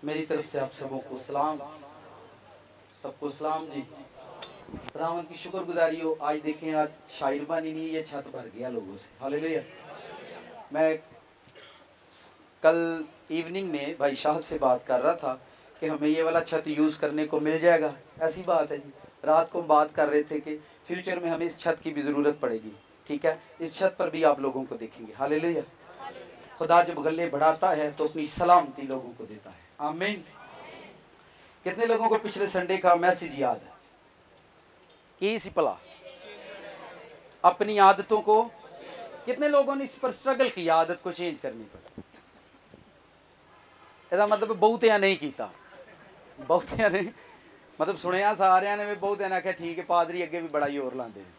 मेरी तरफ से आप सबों को सलाम, सबको सलाम जी। खुदावन की शुक्रगुजारी हो। आज देखें, आज शायर बानी नहीं, ये छत भर गया लोगों से। हालेलुया। मैं कल इवनिंग में भाई शाह से बात कर रहा था कि हमें ये वाला छत यूज़ करने को मिल जाएगा। ऐसी बात है जी। रात को हम बात कर रहे थे कि फ्यूचर में हमें इस छत की भी ज़रूरत पड़ेगी। ठीक है, इस छत पर भी आप लोगों को देखेंगे। हालेलुया। खुदा जब गले बढ़ाता है तो अपनी सलामती लोगों को देता है। आमीन। कितने लोगों को पिछले संडे का मैसेज याद है? कि सी भला अपनी आदतों को, कितने लोगों ने इस पर स्ट्रगल किया आदत को चेंज करने पर? ਇਹਦਾ मतलब बहुतिया नहीं किया, बहुतिया ने मतलब सुनिया सारिया ने भी, बहुतिया ने आख्या ठीक है पादरी अगे भी बड़ा जोर लाते हैं।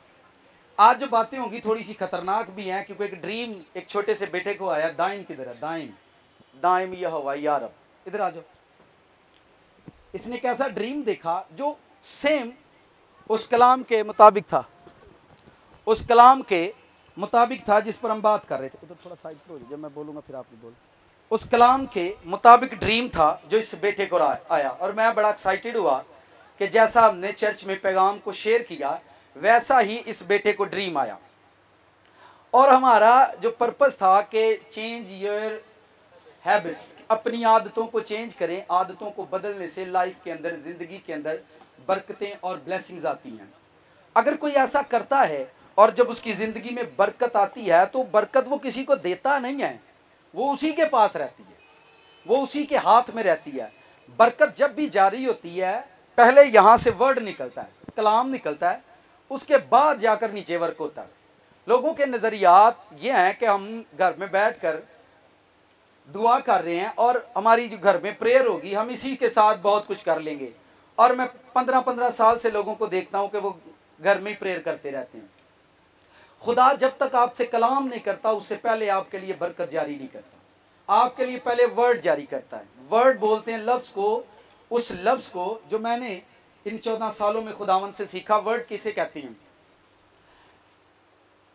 आज जो बातें होंगी थोड़ी सी खतरनाक भी हैं, क्योंकि एक ड्रीम एक छोटे से बेटे को आया। दाइम किधर है? दाइम, दाइम यहोवा या रब, इधर आ जाओ। इसने कैसा ड्रीम देखा जो सेम उस कलाम के मुताबिक था, उस कलाम के मुताबिक था जिस पर हम बात कर रहे थे। उधर थोड़ा साइड पर हो जाए, जब मैं बोलूँगा फिर आप भी बोलो। उस कलाम के मुताबिक ड्रीम था जो इस बेटे को आया, और मैं बड़ा एक्साइटेड हुआ कि जैसा हमने चर्च में पैगाम को शेयर किया वैसा ही इस बेटे को ड्रीम आया। और हमारा जो पर्पस था कि चेंज योर हैबिट्स, अपनी आदतों को चेंज करें। आदतों को बदलने से लाइफ के अंदर, ज़िंदगी के अंदर बरकतें और ब्लेसिंग्स आती हैं। अगर कोई ऐसा करता है और जब उसकी ज़िंदगी में बरकत आती है तो बरकत वो किसी को देता नहीं है, वो उसी के पास रहती है, वो उसी के हाथ में रहती है। बरकत जब भी जारी होती है, पहले यहाँ से वर्ड निकलता है, कलाम निकलता है, उसके बाद जाकर नीचे वर्क होता है। लोगों के नज़रियात ये हैं कि हम घर में बैठकर दुआ कर रहे हैं और हमारी जो घर में प्रेयर होगी हम इसी के साथ बहुत कुछ कर लेंगे। और मैं 15-15 साल से लोगों को देखता हूँ कि वो घर में ही प्रेयर करते रहते हैं। खुदा जब तक आपसे कलाम नहीं करता उससे पहले आपके लिए बरकत जारी नहीं करता, आपके लिए पहले वर्ड जारी करता है। वर्ड बोलते हैं लफ्ज़ को, उस लफ्ज़ को जो मैंने इन 14 सालों में खुदावन से सीखा। वर्ड किसे कहते हैं?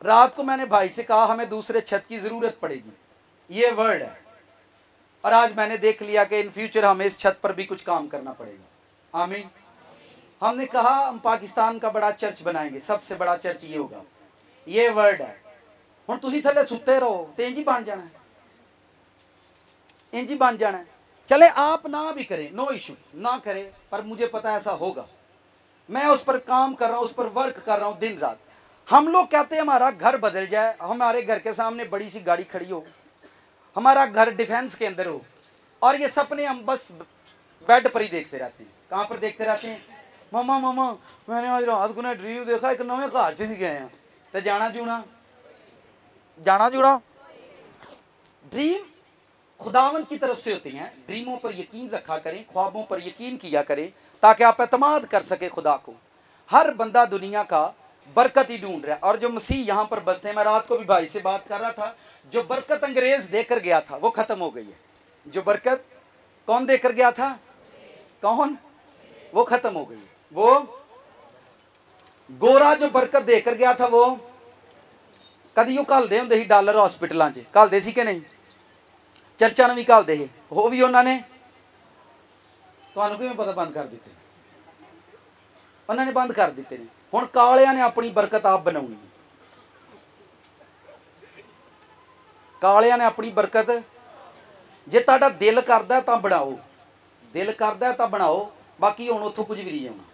रात को मैंने भाई से कहा हमें दूसरे छत की ज़रूरत पड़ेगी, ये वर्ड है। और आज मैंने देख लिया कि इन फ्यूचर हमें इस छत पर भी कुछ काम करना पड़ेगा। आमीन। हमने कहा हम पाकिस्तान का बड़ा चर्च बनाएंगे, सबसे बड़ा चर्च ये होगा, ये वर्ड है। हुण तुसीं थल्ले सुते रहो तो इंज ही बन जाना है, इंज ही बन जाना है। चले आप ना भी करें, नो इशू, ना करें, पर मुझे पता ऐसा होगा। मैं उस पर काम कर रहा हूँ, उस पर वर्क कर रहा हूँ दिन रात। हम लोग कहते हैं हमारा घर बदल जाए, हमारे घर के सामने बड़ी सी गाड़ी खड़ी हो, हमारा घर डिफेंस के अंदर हो, और ये सपने हम बस बेड पर ही देखते रहते हैं। कहाँ पर देखते रहते हैं? मामा मामा मैंने आज रात को ना ड्रीम देखा, एक नवे घर च गए हैं तो जाना जुना, जाना जुड़ा। ड्रीम खुदावन की तरफ से होती हैं। ड्रीमों पर यकीन रखा करें, ख्वाबों पर यकीन किया करें, ताकि आप एतमाद कर सके खुदा को। हर बंदा दुनिया का बरकत ही ढूंढ रहा है, और जो मसीह यहाँ पर बसते हैं, मैं रात को भी भाई से बात कर रहा था, जो बरकत अंग्रेज देकर गया था वो खत्म हो गई है। जो बरकत कौन देकर गया था? कौन? वो खत्म हो गई। वो गोरा जो बरकत देकर गया था वो कदी वो घलते होंगे ही डॉलर हॉस्पिटलों च, घलते सी कि नहीं? चर्चा भी घलते ही, वो भी उन्होंने किवें पता बंद कर दिते, उन्होंने बंद कर दिते ने। हुण कालियां ने अपनी बरकत आप बनाउणी, कालियां ने अपनी बरकत, जे तुहाडा दिल करदा तां बनाओ, दिल करदा तां बनाओ, बाकी हुण उत्थों कुछ भी नहीं आउणा।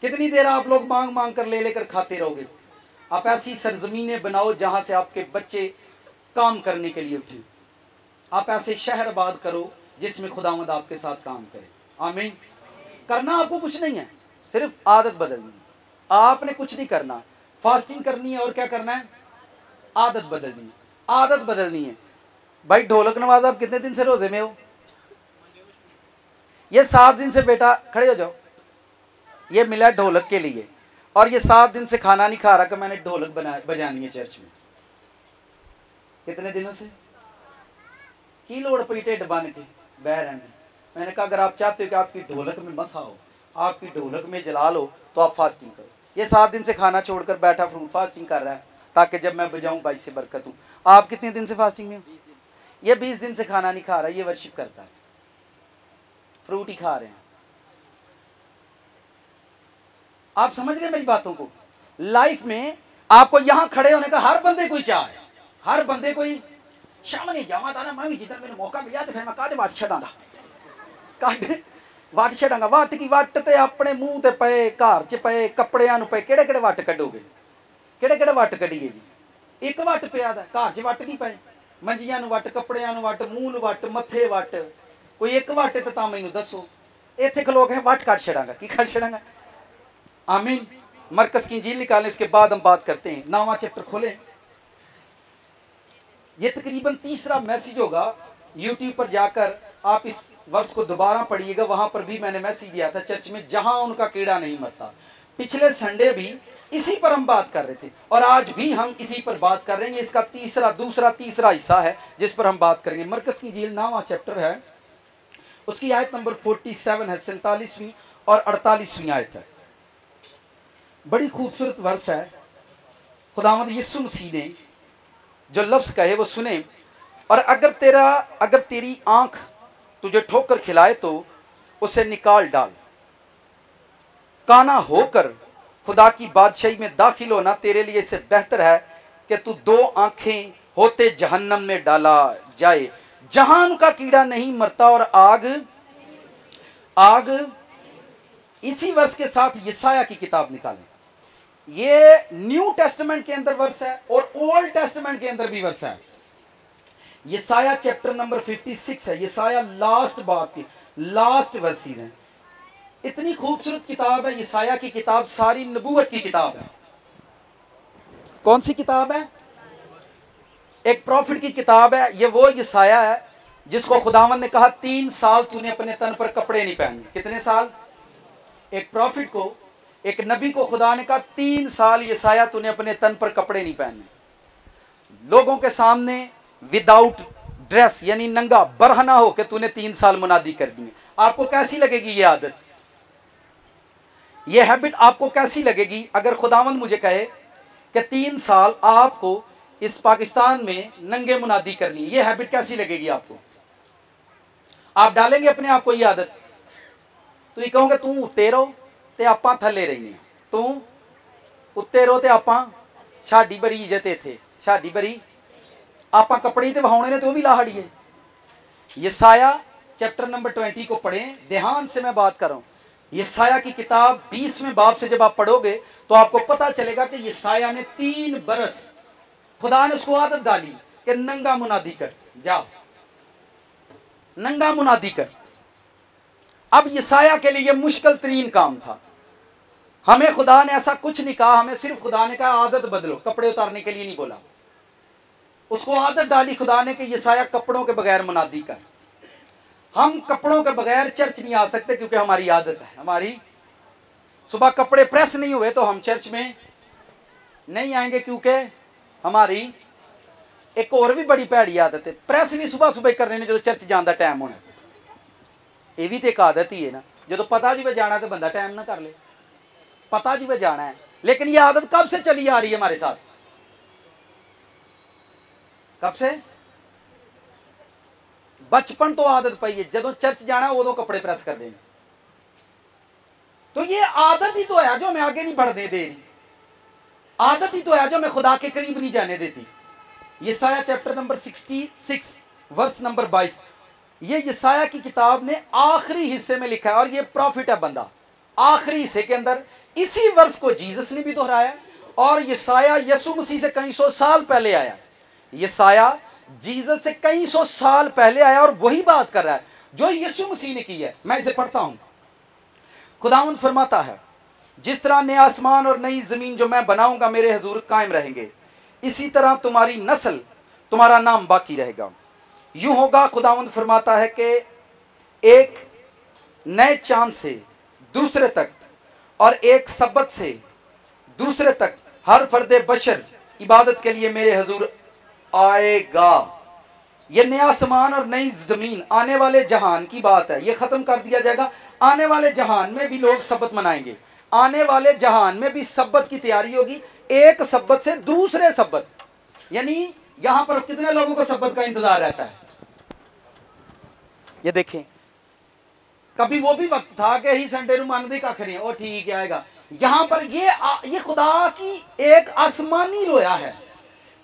कितनी देर आप लोग मांग मांग कर ले लेकर खाते रहोगे? आप ऐसी सरजमीनें बनाओ जहां से आपके बच्चे काम करने के लिए उठें। आप ऐसे शहर आबाद करो जिसमें खुदावंद आपके साथ काम करे। आमीन। करना आपको कुछ नहीं है, सिर्फ आदत बदलनी है। आपने कुछ नहीं करना, फास्टिंग करनी है और क्या करना है? आदत बदलनी है, आदत बदलनी है। भाई ढोलक नवाज आप कितने दिन से रोजे में हो? ये 7 दिन से, बेटा खड़े हो जाओ, ये मिला ढोलक के लिए, और ये 7 दिन से खाना नहीं खा रहा कि मैंने ढोलक बजानी है चर्च में। कितने दिनों से? की लोड़ पई ढिड बन के बह रहने। मैंने कहा अगर आप चाहते हो कि आपकी ढोलक में मसा हो, आपकी ढोलक में जला लो, तो आप फास्टिंग करो। ये 7 दिन से खाना छोड़कर बैठा फ्रूट फास्टिंग कर रहा है ताकि जब मैं बजाऊं भाई से बरकत हूँ। आप कितने दिन से फास्टिंग में हो? ये 20 दिन से खाना नहीं खा रहा, ये वर्शिप करता है। फ्रूट ही खा रहे हैं। आप समझ रहे हैं मेरी बातों को? लाइफ में आपको यहां खड़े होने का हर बंदे को चाह है, हर बंदे को ही सामने जावा था ना, मैं भी जिधर मैंने मौका मिला तो फिर मैं काटे वाट छड़ा काटे वाट छड़ांगा। वाट की वाट ते अपने मुंह ते पे, घर च पे, कपड़ियां नु पे, केड़े केड़े वाट कड्डोगे? केड़े केड़े वाट कड्डीए जी? एक वाट पिया दा, घर च वाट नहीं पे, मंजियां नु वट, कपड़ियां नु वट, मुंह नु वट, मत्थे वट, कोई एक वट है तो मैनू दसो। इत्थे खलो के वट कट छड़ांगा, की कट छड़ांगा? आमीन। मरकस की इंजील निकालें, इसके बाद हम बात करते हैं। 9वां चैप्टर खोलें। ये तकरीबन तीसरा मैसेज होगा। यूट्यूब पर जाकर आप इस वर्ष को दोबारा पढ़िएगा, वहां पर भी मैंने मैसेज दिया था चर्च में, जहां उनका कीड़ा नहीं मरता। पिछले संडे भी इसी पर हम बात कर रहे थे और आज भी हम इसी पर बात कर रहे हैं। इसका तीसरा हिस्सा है जिस पर हम बात करेंगे। मरकस की इंजील 9वां चैप्टर है, उसकी आयत नंबर 47 है, 47वीं और 48वीं आयत है। बड़ी खूबसूरत वर्ष है। खुदावंद यीशु मसीह ने जो लफ्ज कहे वो सुने। और अगर तेरी आंख तुझे ठोकर खिलाए तो उसे निकाल डाल। काना होकर खुदा की बादशाही में दाखिल होना तेरे लिए इससे बेहतर है कि तू 2 आंखें होते जहन्नम में डाला जाए, जहां उनका कीड़ा नहीं मरता और आग। इसी वर्ष के साथ यशाया की किताब निकालें। ये न्यू टेस्टामेंट के अंदर वर्ष है और ओल्ड टेस्टामेंट के अंदर भी वर्ष है। यशाया चैप्टर नंबर 56 है। यशाया लास्ट बात की लास्ट वर्सेस हैं। इतनी खूबसूरत किताब है यशाया की किताब, सारी नबूवत की किताब है। कौन सी किताब है? एक प्रॉफिट की किताब है। ये वो यशाया है जिसको खुदावंद ने कहा 3 साल तूने अपने तन पर कपड़े नहीं पहने। कितने साल? एक प्रॉफिट को, एक नबी को खुदा ने कहा 3 साल यशाया तूने अपने तन पर कपड़े नहीं पहने। लोगों के सामने विदाउट ड्रेस यानी नंगा बरहना हो के तूने 3 साल मुनादी कर दी। आपको कैसी लगेगी ये आदत, ये हैबिट आपको कैसी लगेगी अगर खुदावंद मुझे कहे कि 3 साल आपको इस पाकिस्तान में नंगे मुनादी करनी है? ये हैबिट कैसी लगेगी आपको? आप डालेंगे अपने आप को ये आदत? तो ये कहोगे तू उत्ते रहो ते आपां थले रही, तू उत्ते रहो ते आपां, साडी बड़ी इज्जत इत्थे, साडी बड़ी आप कपड़े तो वहाने ने तो भी लाहड़िए। यशाया चैप्टर नंबर 20 को पढ़ें, ध्यान से मैं बात कर रहा हूं। यशाया की किताब 20वें बाब से जब आप पढ़ोगे तो आपको पता चलेगा कि यशाया ने 3 बरस खुदा ने उसको आदत डाली कि नंगा मुनादी कर, जाओ नंगा मुनादी कर। अब यशाया के लिए मुश्किल तरीन काम था। हमें खुदा ने ऐसा कुछ नहीं कहा, हमें सिर्फ खुदा ने कहा आदत बदलो, कपड़े उतारने के लिए नहीं बोला। उसको आदत डाली खुदा ने कि यशाया कपड़ों के बगैर मुनादी कर। हम कपड़ों के बगैर चर्च नहीं आ सकते क्योंकि हमारी आदत है। हमारी सुबह कपड़े प्रेस नहीं हुए तो हम चर्च में नहीं आएंगे, क्योंकि हमारी एक और भी बड़ी भैड़ी आदत है, प्रेस भी सुबह सुबह करने ने जो चर्च जाने का टाइम होना। ये भी तो एक आदत ही है ना, जो पता जी वे जाना तो बंदा टाइम ना कर ले, पता जी वे जाना है। लेकिन ये आदत कब से चली आ रही है हमारे साथ? कब से? बचपन तो आदत पई है, जब चर्च जाना उदो कपड़े प्रेस कर देने। तो ये आदत ही तो है जो हमें आगे नहीं बढ़ने दे रही, आदत ही तो है जो हमें खुदा के करीब नहीं जाने देती। यशाया चैप्टर नंबर 66 वर्स नंबर 22, ये यशाया की किताब ने आखिरी हिस्से में लिखा है और ये प्रॉफिट है बंदा। आखिरी हिस्से के अंदर इसी वर्ष को जीसस ने भी दोहराया और यशाया यीशु मसीह से कई सौ साल पहले आया। यशाया जीसस से कई सौ साल पहले आया और वही बात कर रहा है जो यीशु मसीह ने की है। मैं इसे पढ़ता हूं। खुदावंद फरमाता है, जिस तरह नए आसमान और नई जमीन जो मैं बनाऊंगा मेरे हुजूर कायम रहेंगे, इसी तरह तुम्हारी नस्ल, तुम्हारा नाम बाकी रहेगा। यूं होगा, खुदावंद फरमाता है कि एक नए चांद से दूसरे तक और एक सब्बत से दूसरे तक हर फर्दे बशर इबादत के लिए मेरे हुजूर आएगा। यह नया आसमान और नई जमीन आने वाले जहान की बात है, यह खत्म कर दिया जाएगा। आने वाले जहान में भी लोग सब्बत मनाएंगे, आने वाले जहान में भी सब्बत की तैयारी होगी, एक सब्बत से दूसरे सब्बत। यानी यहां पर कितने लोगों को सब्बत का इंतजार रहता है? ये देखें, कभी वो भी वक्त था कि ही संडे नु मन दी कख नहीं और ठीक है आएगा। यहाँ पर ये खुदा की एक आसमानी रोया है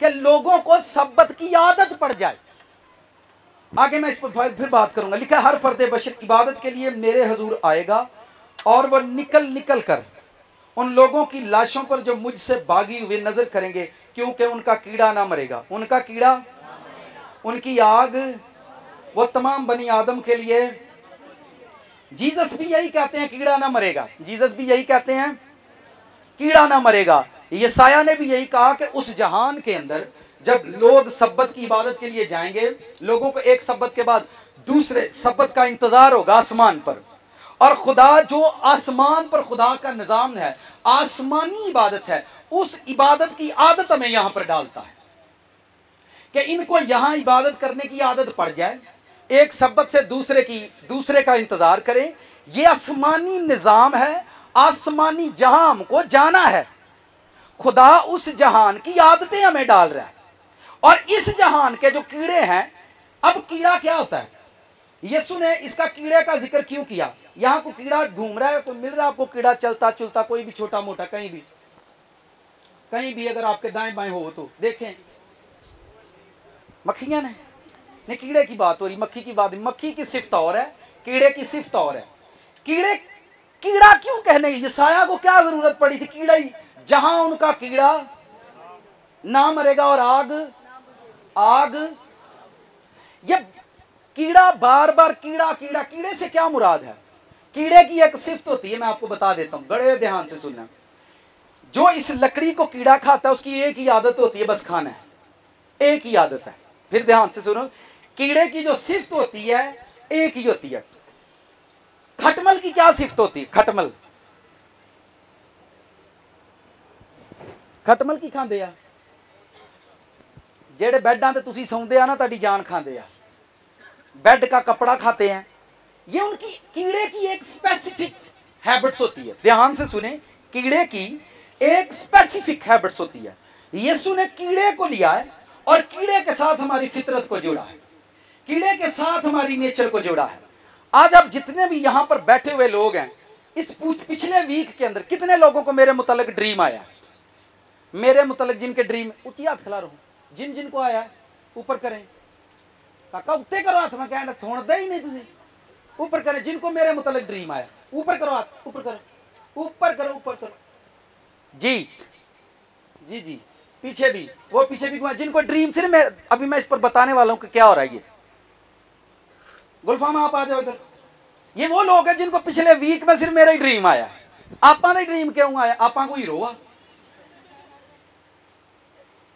कि लोगों को सब्बत की आदत पड़ जाए। आगे मैं इस पर फिर बात करूंगा। लिखा हर फर्द बशर इबादत के लिए मेरे हजूर आएगा और वह निकल निकल कर उन लोगों की लाशों पर जो मुझसे भागी हुए नजर करेंगे, क्योंकि उनका कीड़ा ना मरेगा। उनका कीड़ा, उनकी आग, वो तमाम बनी आदम के लिए। जीसस भी यही कहते हैं कीड़ा ना मरेगा। जीसस भी यही कहते हैं कीड़ा ना मरेगा। यसाया ने भी यही कहा कि उस जहान के अंदर जब लोग सब्बत की इबादत के लिए जाएंगे, लोगों को एक सब्बत के बाद दूसरे सब्बत का इंतजार होगा आसमान पर। और खुदा जो आसमान पर खुदा का निजाम है, आसमानी इबादत है, उस इबादत की आदत हमें यहां पर डालता है कि इनको यहां इबादत करने की आदत पड़ जाए, एक सब्बत से दूसरे का इंतजार करें। यह आसमानी निजाम है, आसमानी जहां हमको जाना है। खुदा उस जहान की आदतें हमें डाल रहा है। और इस जहान के जो कीड़े हैं, अब कीड़ा क्या होता है, यीशु ने इसका कीड़े का जिक्र क्यों किया। यहां को कीड़ा घूम रहा है, कोई मिल रहा है आपको कीड़ा चलता चुलता, कोई भी छोटा मोटा, कहीं भी अगर आपके दाएं बाएं हो तो देखें, मक्खियां ने कीड़े की बात हो रही, मक्खी की बात। मक्खी की सिफ्त और है, कीड़े की सिफ्त और है। कीड़ा क्यों कहने की, यसाया को क्या जरूरत पड़ी थी। कीड़ा ही, जहां उनका कीड़ा ना मरेगा और आग। ये कीड़ा बार बार कीड़े से क्या मुराद है। कीड़े की एक सिफ्त होती है, मैं आपको बता देता हूं, बड़े ध्यान से सुनना। जो इस लकड़ी को कीड़ा खाता है उसकी एक ही आदत होती है, बस खाना है, एक ही आदत है। फिर ध्यान से सुनो, कीड़े की जो सिफ्त होती है एक ही होती है। खटमल की क्या सिफ्त होती है। खटमल की खांदे आ, जेड़े बेडां ते तुसी सौंदे आ ना, ताड़ी जान खांदे आ, बेड का कपड़ा खाते हैं। ये उनकी कीड़े की एक स्पेसिफिक हैबिट्स होती है। ध्यान से सुने, कीड़े की एक स्पेसिफिक हैबिट्स होती है। यीशु ने कीड़े को लिया है और कीड़े के साथ हमारी फितरत को जोड़ा है, कीड़े के साथ हमारी नेचर को जोड़ा है। आज आप जितने भी यहां पर बैठे हुए लोग हैं, इस पिछले वीक के अंदर कितने लोगों को मेरे मुतालिक ड्रीम आया। मेरे मुतालिक जिनके ड्रीम, ऊंची हाथ खिला रहा हूं, जिनको आया ऊपर करें। काका उत्ते करो हाथ, मैं कहना सुनते ही नहीं तुसी, ऊपर करें। जिनको मेरे मुतालिक ड्रीम आया ऊपर करो हाथ, ऊपर करो जी। पीछे भी, वो पीछे भी जिनको ड्रीम, सिर्फ अभी मैं इस पर बताने वाला हूं कि क्या हो रहा है। ये गुलफामा आप आ जाओ इधर। ये वो लोग हैं जिनको पिछले वीक में सिर्फ मेरा ही ड्रीम आया। आपा ने ड्रीम क्यों आया, आपा को हीरो आ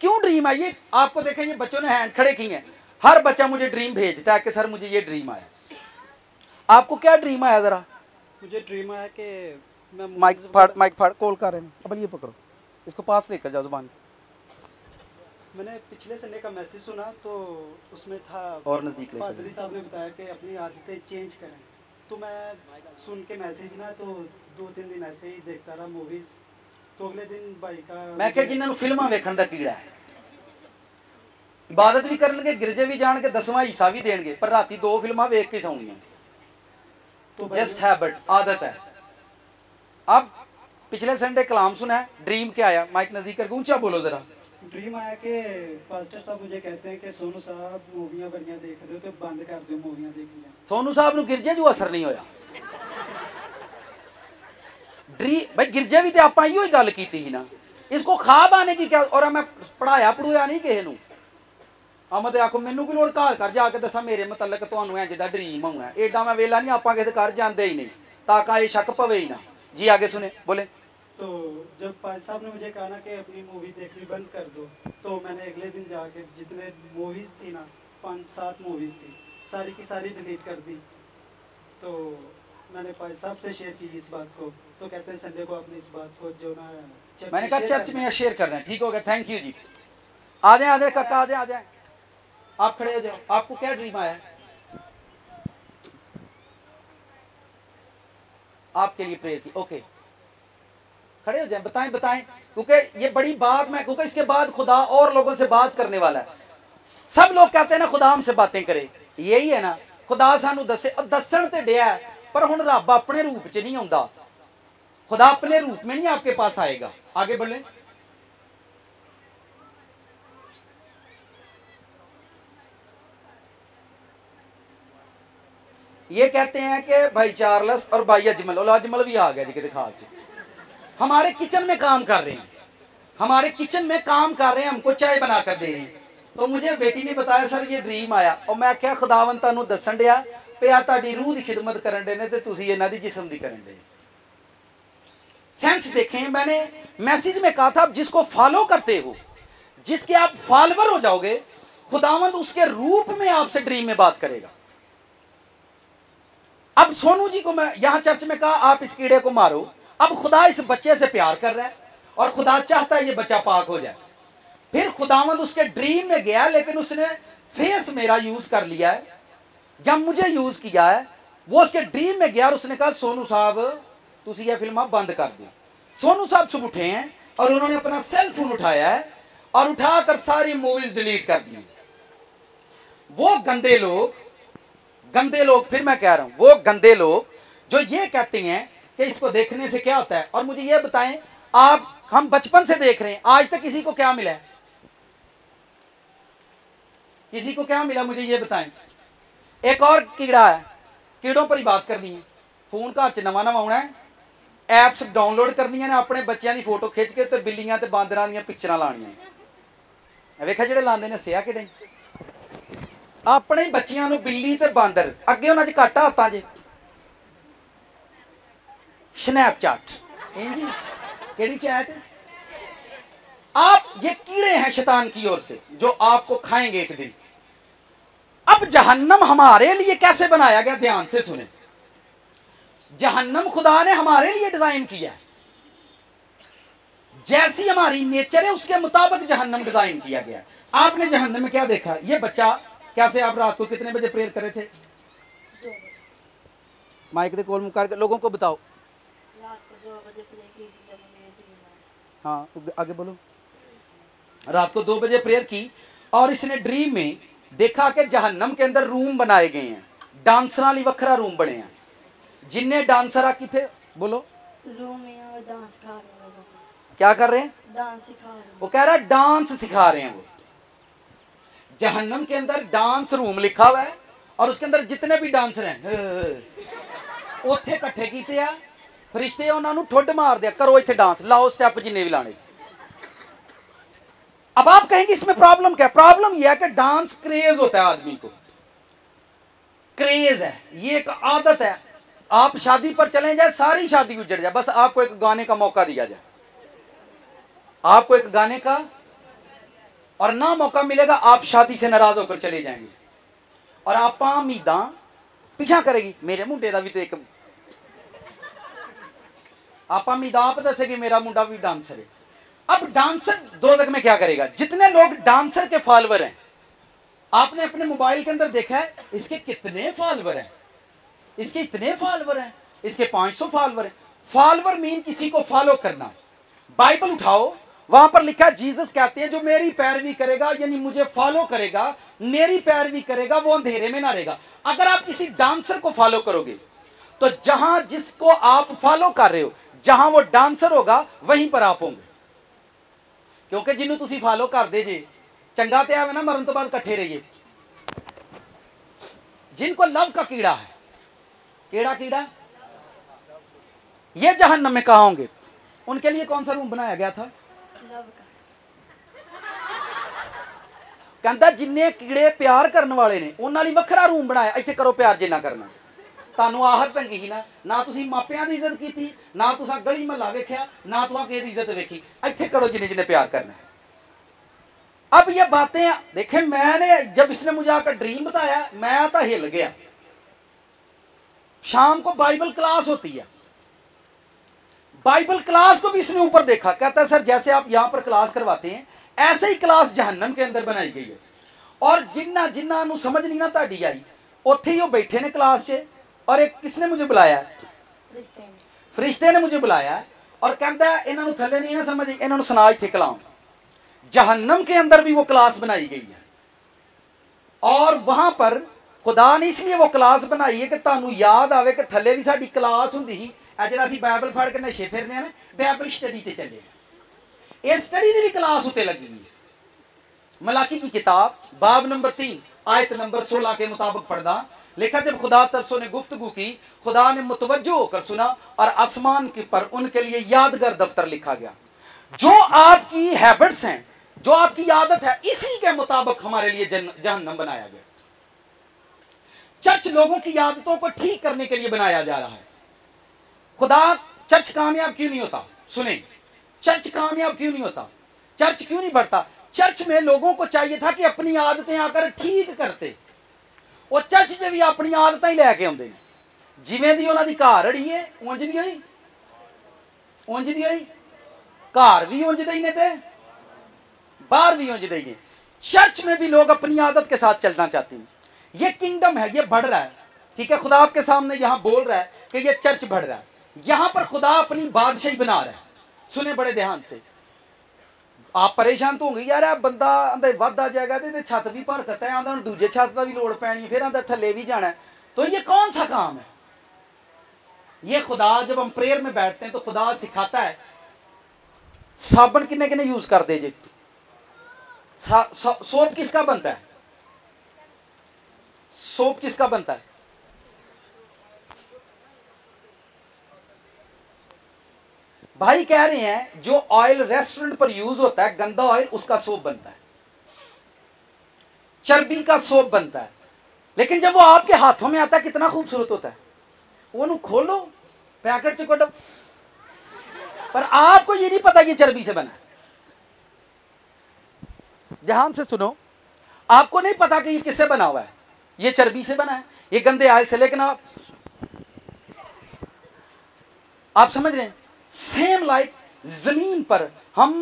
क्यों ड्रीम आई। ये आपको देखें, ये बच्चों ने हैंड खड़े किए हैं। हर बच्चा मुझे ड्रीम भेजता है कि सर मुझे ये ड्रीम आया। आपको क्या ड्रीम आया जरा। मुझे ड्रीम आया कि मैं माइक फाड़ कॉल कर रहे हैं। अब ये पकड़ो, इसको पास लेकर जाओ जुबान। मैंने पिछले संडे का मैसेज सुना तो उसमें था, और नजदीक पादरी साहब ने बताया कि अपनी आदतें चेंज करें। तो मैं सुन के मैसेज ना, तो 2-3 दिन ऐसे ही देखता रहा मूवीज। तो अगले दिन भाई का मैं क्या जिन्होंने फिल्मा वेखण दा कीड़ा है, इबादत भी करनगे, गिरजे भी जाणगे, 10वां हिस्सा भी देणगे, पर राती 2 फिल्मां वेख के सौणियां। तो जस्ट हैबिट, आदत है। अब पिछले संडे कलाम सुना है, ड्रीम क्या आया, माइक नजदीक करके ऊंचा बोलो जरा। ड्रीम आया कि पास्टर साहब मुझे कहते हैं कि सोनू साहब मूवियां बड़ियां देख रहे हो तो बंद कर दो मूवियां देखनियां। सोनू साहब ਨੂੰ गिरजे जो असर नहीं होया। भाई गिरजे भी तो आप इो ही गल की थी ना, इसको खाब आने की क्या। और मैं पढ़ाया पढ़ूया नहीं किसी को। मैं तो आखो मैनू की लोड़ घर घर जाके दसा मेरे मतलब तुहानू इंज दा ड्रीम होना। एडा मैं वेला नहीं, आप किसी घर जाते ही नहीं ताकि ये शक पवे ही ना। जी आगे सुने, बोले। तो जब पाज साहब ने मुझे कहा ना कि अपनी मूवी देखनी बंद कर दो, तो मैंने अगले दिन जाके जितने मूवीज़ थी ना, 5-7 मूवीज़ थी, सारी की सारी डिलीट कर दी। तो मैंने पाज साहब से शेयर की इस बात को, तो कहते हैं संडे को अपनी इस बात को जो ना, मैंने कहा चर्च में शेयर करना है। ठीक हो गया, थैंक यू जी। आ जाए काका, आ जाए आप खड़े हो जाओ। आपको क्या ड्रीम आया है? आपके लिए प्रेयर की। ओके, खड़े हो जाए, बताएं, क्योंकि ये बड़ी बात मैं, क्योंकि इसके बाद खुदा और लोगों से बात करने वाला है। सब लोग कहते हैं ना खुदा हमसे बातें करे, यही है ना, खुदा सानू दसे और दसन ते डिया पर हुण रब अपने रूप च नहीं आउंदा, खुदा अपने रूप में नहीं आपके पास आएगा। आगे बोले। ये कहते हैं कि भाई चार्ल्स और भाई अजमल, और अजमल भी आ गया जी, दिखा के हमारे किचन में काम कर रहे हैं, हमारे किचन में काम कर रहे हैं, हमको चाय बना कर दे रहे हैं। तो मुझे बेटी ने बताया सर ये ड्रीम आया, और मैं क्या खुदावन तुहानू दसन दिया पे आ तुहाडी रूह की खिदमत करन दे ने ते तुसीं इन्हां दी जिस्म दी करन दे। सेंस देखें, मैंने मैसेज में कहा था जिसको फॉलो करते हो, जिसके आप फॉलोवर हो जाओगे, खुदावंद उसके रूप में आपसे ड्रीम में बात करेगा। अब सोनू जी को मैं यहां चर्च में कहा आप इस कीड़े को मारो, अब खुदा इस बच्चे से प्यार कर रहा है और खुदा चाहता है ये बच्चा पाक हो जाए। फिर खुदावंद उसके ड्रीम में गया, लेकिन उसने फेस मेरा यूज कर लिया है, जब मुझे यूज किया है। वो उसके ड्रीम में गया और उसने कहा सोनू साहब तुसी ये फिल्म बंद कर दो। सोनू साहब सुबह उठे हैं और उन्होंने अपना सेल फोन उठाया है और उठाकर सारी मूवीज डिलीट कर दी। वो गंदे लोग, फिर मैं कह रहा हूं, वो गंदे लोग जो ये कहते हैं कि इसको देखने से क्या होता है। और मुझे ये बताएं, हम बचपन से देख रहे हैं, आज तक किसी को क्या मिला है? किसी को क्या मिला मुझे ये बताएं। एक और कीड़ा है, कीड़ों पर ही बात करनी है। फोन घर च नवा आना है, एप्स डाउनलोड करनी है, अपने बच्चों की फोटो खिंच के तो बिल्लियां ते बांदरां दी पिक्चरां लानियां। वेखा जेडे लांदे ने सिया कि नहीं, अपने ही बच्चियां नूं बिल्ली ते बांदर, अगे उन्हां च घट हातां जे स्नैपचैट केड़ी चैट। आप ये कीड़े हैं शैतान की ओर से जो आपको खाएंगे एक दिन। अब जहन्नम हमारे लिए कैसे बनाया गया, ध्यान से सुने। जहन्नम खुदा ने हमारे लिए डिजाइन किया है, जैसी हमारी नेचर है उसके मुताबिक जहन्नम डिजाइन किया गया। आपने जहन्नम में क्या देखा? ये बच्चा कैसे, आप रात को कितने बजे प्रेयर करे थे? माइक दे कोल मुकर के लोगों को बताओ। रात को 2 बजे प्रेयर की जब मेरे ड्रीम आया। हाँ आगे बोलो। रात को 2 बजे प्रेयर की और इसने ड्रीम में देखा कि जहन्नम के अंदर रूम बनाए गए हैं, डांसर लिए वखरा रूम बने हैं। जिन्ने डांसर किथे बोलो, रूम में और डांस सिखा रहे हैं लोगों को। क्या कर रहे हैं? डांस सिखा रहे हैं। वो कह रहा है डांस सिखा रहे हैं। वो जहन्नम के अंदर डांस रूम लिखा हुआ है और उसके अंदर जितने भी डांसर हैं उत्थे इकट्ठे कीते आ फरिश्ते, उन्होंने ठुड मार दिया, करो इत्थे डांस लाओ, स्टेप जिन्ने भी लाने। अब आप कहेंगे इसमें प्रॉब्लम क्या? प्रॉब्लम यह है कि डांस क्रेज होता है, आदमी को क्रेज है, ये एक आदत है। आप शादी पर चले जाए, सारी शादी उजड़ जाए, बस आपको एक गाने का मौका दिया जाए, आपको एक गाने का, और ना मौका मिलेगा आप शादी से नाराज होकर चले जाएंगे और आप उम्मीदा पीछा करेगी। मेरे मुंडे का भी तो एक आप उम्मीदा आप दसेगी मेरा मुंडा भी डांसर है। अब डांसर दोज़ख में क्या करेगा? जितने लोग डांसर के फॉलोवर हैं, आपने अपने मोबाइल के अंदर देखा है इसके कितने फॉलोवर हैं, इसके इतने फॉलोवर हैं, इसके 500 फॉलोवर हैं। फॉलोवर मीन किसी को फॉलो करना। बाइबल उठाओ, वहां पर लिखा है, जीसस कहते हैं जो मेरी पैरवी करेगा, यानी मुझे फॉलो करेगा, मेरी पैरवी करेगा, वो अंधेरे में ना रहेगा। अगर आप किसी डांसर को फॉलो करोगे तो जहां जिसको आप फॉलो कर रहे हो, जहां वो डांसर होगा वहीं पर आप होंगे। क्योंकि जिन्हों तुसी फॉलो कर दे जे चंगा ते आवे ना, मरन तो बाद इकट्ठे रहिए। जिनको लव का कीड़ा है, केड़ा कीड़ा, ये जहन्नम में कहां होंगे? उनके लिए कौन सा रूम बनाया गया था? लव का। कहता जिन्ने कीड़े प्यार करने वाले ने उन्हां लई वखरा रूम बनाया, इत्थे करो प्यार जिन्ना करना। तानू आहर तंगी ही ना तुसी मापियां दी इज्जत की, ना तुसा गली महला वेख्या, ना तुसा किसी दी इज्जत वेखी, इत्थे करो जिन्ने जिन्ने प्यार करना है। अब ये बातें देखें, मैंने जब इसने मुझे आकर ड्रीम बताया मैं तो हिल गया। शाम को बाइबल क्लास होती है, बाइबल क्लास को भी इसने ऊपर देखा, कहता है सर जैसे आप यहां पर क्लास करवाते हैं ऐसे ही क्लास जहन्नम के अंदर बनाई गई है। और जिन्ना समझ नहीं ना ताड़ी आई उत्थे ही वो बैठे ने क्लास से। और एक किसने मुझे बुलाया? फरिश्ते ने मुझे बुलाया और कहता है इन्होंने थले नहीं ना समझ, इन्होंने सुना इत्थे कलाम। जहन्नम के अंदर भी वो क्लास बनाई गई है और वहां पर खुदा ने इसलिए वो क्लास बनाई है कि तुहानू याद आवे कि थले भी साडी क्लास हुंदी सी। जिहड़ा असीं बाइबल फड़ के नशे फिरने हैं ना, बाइबल स्टडी ते चले, ये स्टडी की भी क्लास उत्ते लगी है। मलाकी की किताब बाब नंबर 3 आयत नंबर 16 के मुताबिक पढ़ना लिखा, जब खुदा तरसों ने गुफ्तगू की, खुदा ने मुतवज्जो होकर सुना और आसमान के पर उनके लिए यादगार दफ्तर लिखा गया। जो आपकी हैबिट्स हैं, जो आपकी आदत है, इसी के मुताबिक हमारे लिए जहन्नम बनाया गया। चर्च लोगों की आदतों को ठीक करने के लिए बनाया जा रहा है। खुदा, चर्च कामयाब क्यों नहीं होता? सुने, चर्च कामयाब क्यों नहीं होता? चर्च क्यों नहीं बढ़ता? चर्च में लोगों को चाहिए था कि अपनी आदतें आकर ठीक करते, और चर्च से भी अपनी आदत ही लैके आते हैं। जिमें दी उन्होंने घर अड़ी है उंज दी होई, उंज दी होई, घर भी उंज दे ही ने ते बाहर भी उंज दे ही ने। चर्च में भी लोग अपनी आदत के साथ चलना चाहते हैं। ये किंगडम है, ये बढ़ रहा है, ठीक है। खुदा आपके सामने यहां बोल रहा है कि ये चर्च बढ़ रहा है। यहां पर खुदा अपनी बादशाही बना रहा है। सुने बड़े ध्यान से। आप परेशान तो होंगे, यार बंदा आंदा वध आ जाएगा तो छत भी भरकत है, आंदा दूजे छत का भी लोड़ पैनी, फिर आंदा थले भी जाना है। तो ये कौन सा काम है? ये खुदा, जब हम प्रेयर में बैठते हैं तो खुदा सिखाता है। साबन किन्ने किन्ने यूज करते जी? सोप किसका बनता है? सोप किसका बनता है? भाई कह रहे हैं जो ऑयल रेस्टोरेंट पर यूज होता है, गंदा ऑयल, उसका सोप बनता है, चर्बी का सोप बनता है। लेकिन जब वो आपके हाथों में आता है कितना खूबसूरत होता है। वो खोलो, पैकेट से कटो, पर आपको ये नहीं पता कि चर्बी से बना है। ध्यान से सुनो, आपको नहीं पता कि ये किससे बना हुआ है। ये चर्बी से बना है, ये गंदे ऑयल से। लेकिन आप समझ रहे हैं? सेम लाइक जमीन पर हम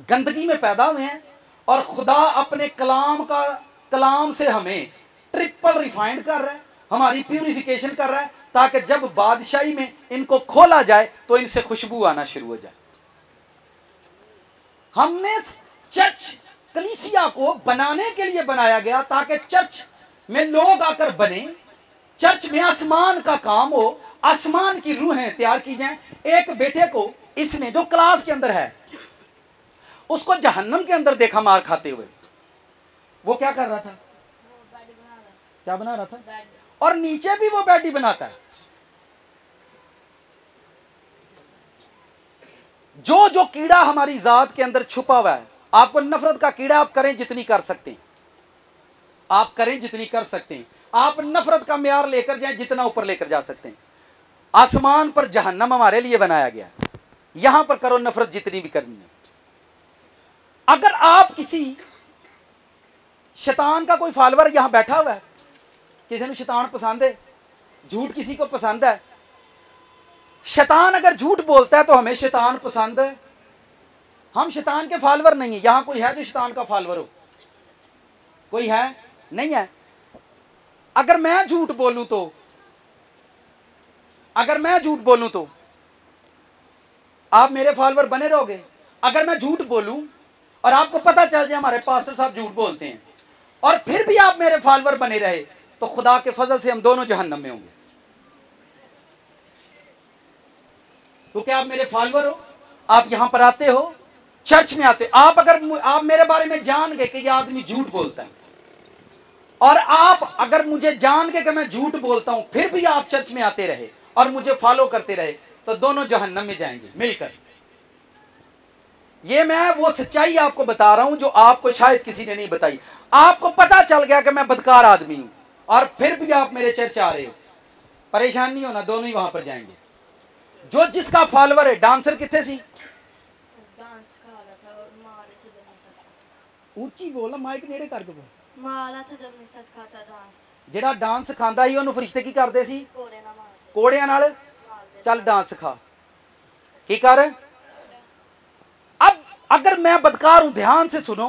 गंदगी में पैदा हुए हैं, और खुदा अपने कलाम से हमें ट्रिपल रिफाइंड कर रहा है, हमारी प्यूरिफिकेशन कर रहा है, ताकि जब बादशाही में इनको खोला जाए तो इनसे खुशबू आना शुरू हो जाए। हमने चर्च कलीसिया को बनाने के लिए बनाया गया, ताकि चर्च में लोग आकर बने, चर्च में आसमान का काम हो, आसमान की रूहें तैयार की जाएं। एक बेटे को इसने, जो क्लास के अंदर है, उसको जहन्नम के अंदर देखा मार खाते हुए। वो क्या कर रहा था? क्या बना रहा था? और नीचे भी वो बैडी बनाता है। जो जो कीड़ा हमारी जात के अंदर छुपा हुआ है, आपको नफरत का कीड़ा आप करें जितनी कर सकते हैं, आप करें जितनी कर सकते हैं। आप नफरत का म्यार लेकर जाएं जितना ऊपर लेकर जा सकते हैं। आसमान पर जहन्नम हमारे लिए बनाया गया, यहां पर करो नफरत जितनी भी करनी है। अगर आप किसी शैतान का कोई फॉलोअर यहां बैठा हुआ है, किसी ने शैतान पसंद है, झूठ किसी को पसंद है, शैतान अगर झूठ बोलता है तो हमें शैतान पसंद है। हम शैतान के फॉलोअर नहीं है। यहां कोई है जो शैतान का फॉलोअर हो? कोई है? नहीं है। अगर मैं झूठ बोलूं तो, अगर मैं झूठ बोलूं तो आप मेरे फॉलोअर बने रहोगे। अगर मैं झूठ बोलूं और आपको पता चल जाए हमारे पास्टर साहब झूठ बोलते हैं, और फिर भी आप मेरे फॉलोअर बने रहे, तो खुदा के फजल से हम दोनों जहन्नम में होंगे। तो क्या आप मेरे फॉलोअर हो? आप यहां पर आते हो, चर्च में आते हो। आप मेरे बारे में जान गए कि यह आदमी झूठ बोलता है, और आप अगर मुझे जान के कि मैं झूठ बोलता हूं, फिर भी आप चर्च में आते रहे और मुझे फॉलो करते रहे, तो दोनों जहन्नम में जाएंगे मिलकर। ये मैं वो सच्चाई आपको बता रहा हूं जो आपको शायद किसी ने नहीं बताई। आपको पता चल गया कि मैं बदकार आदमी हूं, और फिर भी आप मेरे चर्च आ रहे हो। परेशान नहीं होना, दोनों ही वहां पर जाएंगे। जो जिसका फॉलोअर है, डांसर कितने सी? ऊंची बोल, माइक नेड़े करके बोल। ਜਿਹੜਾ डांस सिखांदा ही ਉਹਨੂੰ फरिश्ते की करते सी? कोड़ियां नाल। चल डांस सिखा, की कर। अब अगर मैं बदकार हूं, ध्यान से सुनो,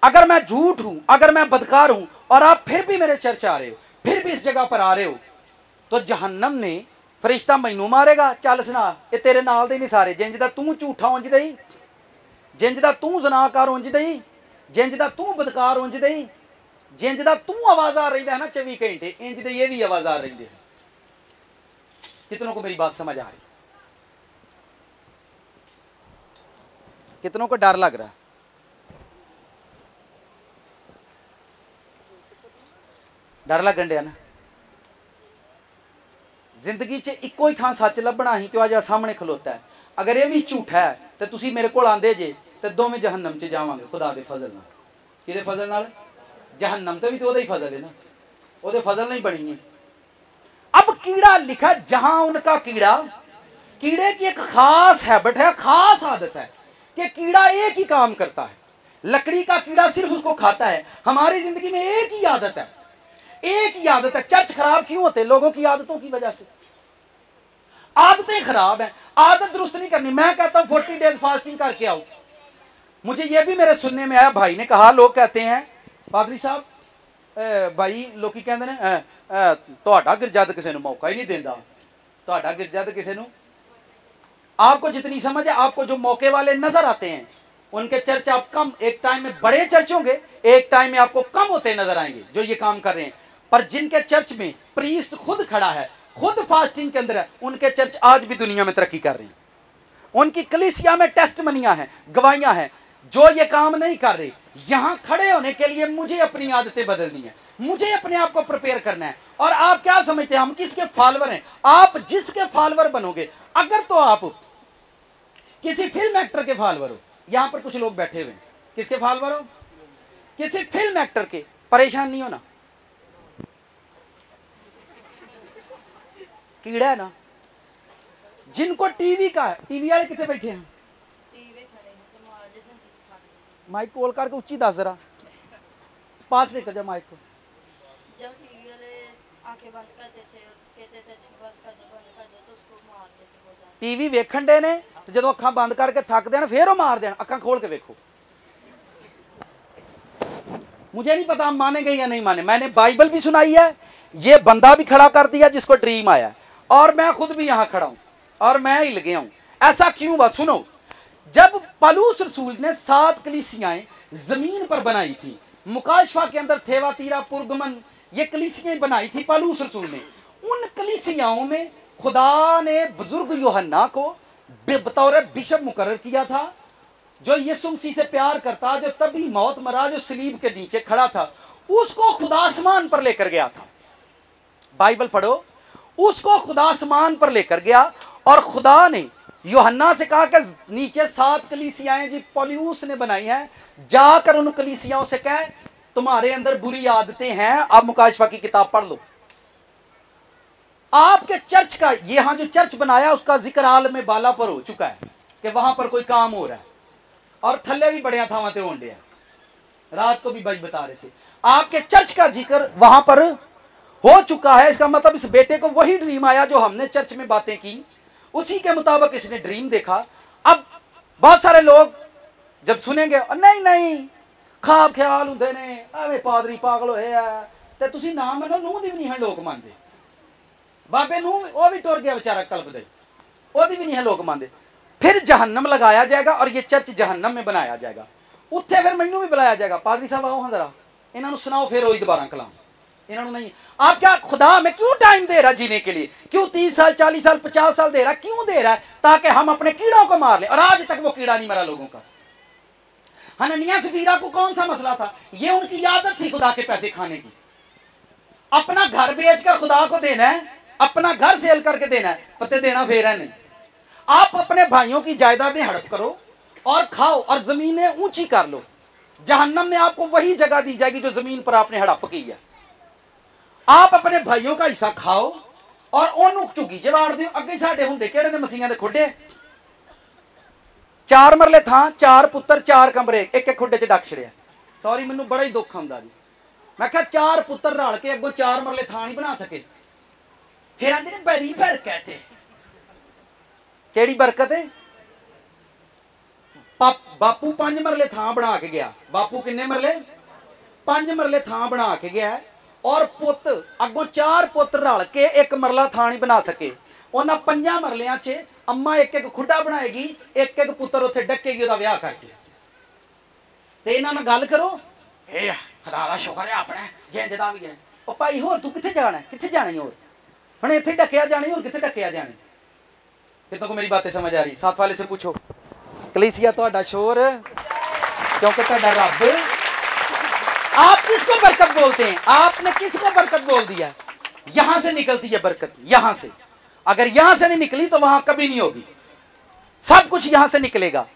अगर मैं झूठ हूं, अगर मैं बदकार हूं, और आप फिर भी मेरे चर्च आ रहे हो, फिर भी इस जगह पर आ रहे हो, तो जहन्नम ने फरिश्ता मैनू मारेगा। चल सुना, ये तेरे नाल दे नहीं सारे, जिंज दा तू झूठा उंज दे ही, जिंज दा तू ज़नाकार उंज दे ही, जिंज दा तू बदकार उंज दे ही, जिंज दा तू आवाज आ रही है ना 24 घंटे, इंज दे ये भी आवाज आ रही है। कितनों को मेरी बात समझ आ रही? कितनों को डर लग रहा है? डर लगन दिया ना? जिंदगी च इको ही थां सच लभना ही, तो आज सामने खलोता है। अगर ये भी झूठा है तो तुसी मेरे को आंदे जे तो दोवें जहन्नम च जावांगे खुदा दे फजल नाल। किहदे फजल नाल? जहन्नम तो भी तो ओदा ही फजल है ना, ओदे फजल नहीं बनी है। अब कीड़ा लिखा, जहां उनका कीड़ा, कीड़े की एक खास हैबिट है, खास आदत है कि कीड़ा एक ही काम करता है। लकड़ी का कीड़ा सिर्फ उसको खाता है। हमारी जिंदगी में एक ही आदत है, एक ही आदत है। चर्च खराब क्यों होते? लोगों की आदतों की वजह से। आदतें खराब हैं, आदत दुरुस्त नहीं करनी। मैं कहता हूं 40 डेज फास्टिंग करके आओ। मुझे यह भी मेरे सुनने में आया, भाई ने कहा, लोग कहते हैं पादरी साहब भाई लोग कहते हैं ਤੁਹਾਡਾ गिरजा तो किसी को मौका ही नहीं देता, ਤੁਹਾਡਾ गिरजा तो किसी को। आपको जितनी समझ है, आपको जो मौके वाले नजर आते हैं उनके चर्च आप कम, एक टाइम में बड़े चर्च होंगे, एक टाइम में आपको कम होते नजर आएंगे जो ये काम कर रहे हैं। पर जिनके चर्च में प्रीस्ट खुद खड़ा है, खुद फास्टिंग के अंदर है, उनके चर्च आज भी दुनिया में तरक्की कर रहे हैं। उनकी कलीसिया में टेस्टमनियां हैं, गवाहियां हैं। जो ये काम नहीं कर रहे, यहां खड़े होने के लिए मुझे अपनी आदतें बदलनी है, मुझे अपने आप को प्रिपेयर करना है। और आप क्या समझते हैं हम किसके फॉलोअर हैं? आप जिसके फॉलोअर बनोगे, अगर तो आप किसी फिल्म एक्टर के फॉलोअर हो, यहां पर कुछ लोग बैठे हुए हैं, किसके फॉलोअर हो? किसी फिल्म एक्टर के। परेशान नहीं होना, कीड़ा है ना। जिनको टीवी का है, टीवी वाले कितने बैठे हैं? माइक खोल करके ऊंची दस जरा, पास लेकर जा माइक को। जब टीवी वाले आंखें बंद करते थे और कहते थे बस कर दो, बंद कर दो, तो उसको मार देते थे। टीवी वेखण दे ने ते जदों अखां बंद करके थक देन फिर वो मार देन। अखां खोल के देखो। मुझे नहीं पता मानेंगे या नहीं माने। मैंने बाइबल भी सुनाई है, ये बंदा भी खड़ा कर दिया जिसको ड्रीम आया, और मैं खुद भी यहां खड़ा हूं और मैं हिल गया हूं। ऐसा क्यों हुआ? सुनो, जब पौलुस रसूल ने 7 कलीसियाएं जमीन पर बनाई थी, मुकाशफा के अंदर थेवातीरा, पुरगमन, ये कलीसियाएं बनाई थी पौलुस रसूल ने। उन कलीसियाओं में खुदा ने बुजुर्ग यूहन्ना को बतौर बिशप मुकर्रर किया था, जो यीशु मसीह से प्यार करता, जो तभी मौत मरा, जो सलीब के नीचे खड़ा था। उसको खुदा आसमान पर लेकर गया था। बाइबल पढ़ो, उसको खुदा आसमान पर लेकर गया और खुदा ने यूहन्ना से कहा कि नीचे 7 कलीसियाएं जी पौलुस ने बनाई हैं, जाकर उन कलीसियाओं से कह तुम्हारे अंदर बुरी आदतें हैं, अब मुकाशफा की किताब पढ़ लो। आपके चर्च का यहां जो चर्च बनाया उसका जिक्र आल में बाला पर हो चुका है कि वहां पर कोई काम हो रहा है, और थल्ले भी बड़िया थावां ते होंडे हैं। रात को भी भाई बता रहे थे, आपके चर्च का जिक्र वहां पर हो चुका है। इसका मतलब इस बेटे को वही ड्रीम आया जो हमने चर्च में बातें की, उसी के मुताबिक इसने ड्रीम देखा। अब बहुत सारे लोग जब सुनेंगे नहीं नहीं खाब ख्याल होंदे ने, एवे पादरी पागल होए आ, ते तुसी ना मनो, नूह दी भी नहीं है लोग मानते। बाबे नूह वो भी टुर गया बेचारा कल्पदे, ओदी भी नहीं है लोग मानते। फिर जहन्नम लगाया जाएगा और ये चर्च जहन्नम में बनाया जाएगा। उत्थे फिर मैनू भी बुलाया जाएगा, पादरी साहब आओ हाँ जरा इन्हों सुनाओ फिर वही दोबारा कलाम। इन्होंने नहीं, आप क्या खुदा हमें क्यों टाइम दे रहा जीने के लिए? क्यों 30 साल 40 साल 50 साल दे रहा? क्यों दे रहा है? ताकि हम अपने कीड़ों को मार लें। और आज तक वो कीड़ा नहीं मरा लोगों का। हननिया सफीरा को कौन सा मसला था? ये उनकी आदत थी खुदा के पैसे खाने की। अपना घर बेचकर खुदा को देना है, अपना घर सेल करके देना है, पते देना फेर है नहीं। आप अपने भाइयों की जायदादें हड़प करो और खाओ और जमीनें ऊंची कर लो। जहन्नम में आपको वही जगह दी जाएगी जो जमीन पर आपने हड़प की है। आप अपने भाइयों का हिस्सा खाओ और ओनू झुगी च वाड़ दो। अगे साडे हुंदे किहड़े ने मसीहां दे खुडे, 4 मरले थां, 4 पुत्तर, 4 कमरे, एक एक खुडे च डक छड़िया। सॉरी मैनू बड़ा ही दुख आंदा जी। मैं कहा 4 पुत्तर रल के अगों 4 मरले थां नहीं बना सके। फिर आंदे ने बड़ी बरकत है। केड़ी बरकत है? बापू 5 मरले थां बना के गया। बापू किन्ने मरले? 5 मरले थां बना के गया है, और पुत अगों 4 पुत रल के 1 मरला थां नहीं बना सके। उन्हां 5 मरलियां च अम्मा एक एक खुडा बनाएगी, एक एक पुत्र उत्थे डकेगी ओहदा विआह करके। ते इन्हां नाल गल करो, खुदा दा शुक्र है अपने जिंद दा भी है। ओ भाई होर तू कित्थे जाना है, कित्थे जाना होर, हुण इत्थे ढक्किया जानी, होर कित्थे ढक्किया जाने। फिर तो मेरी बातें समझ आ रही। साथ वाले से पूछो कलीसिया तुहाडा शोर क्योंकि तुहाडा रब। आप किसको बरकत बोलते हैं? आपने किसको बरकत बोल दिया? यहां से निकलती है बरकत, यहां से। अगर यहां से नहीं निकली तो वहां कभी नहीं होगी। सब कुछ यहां से निकलेगा।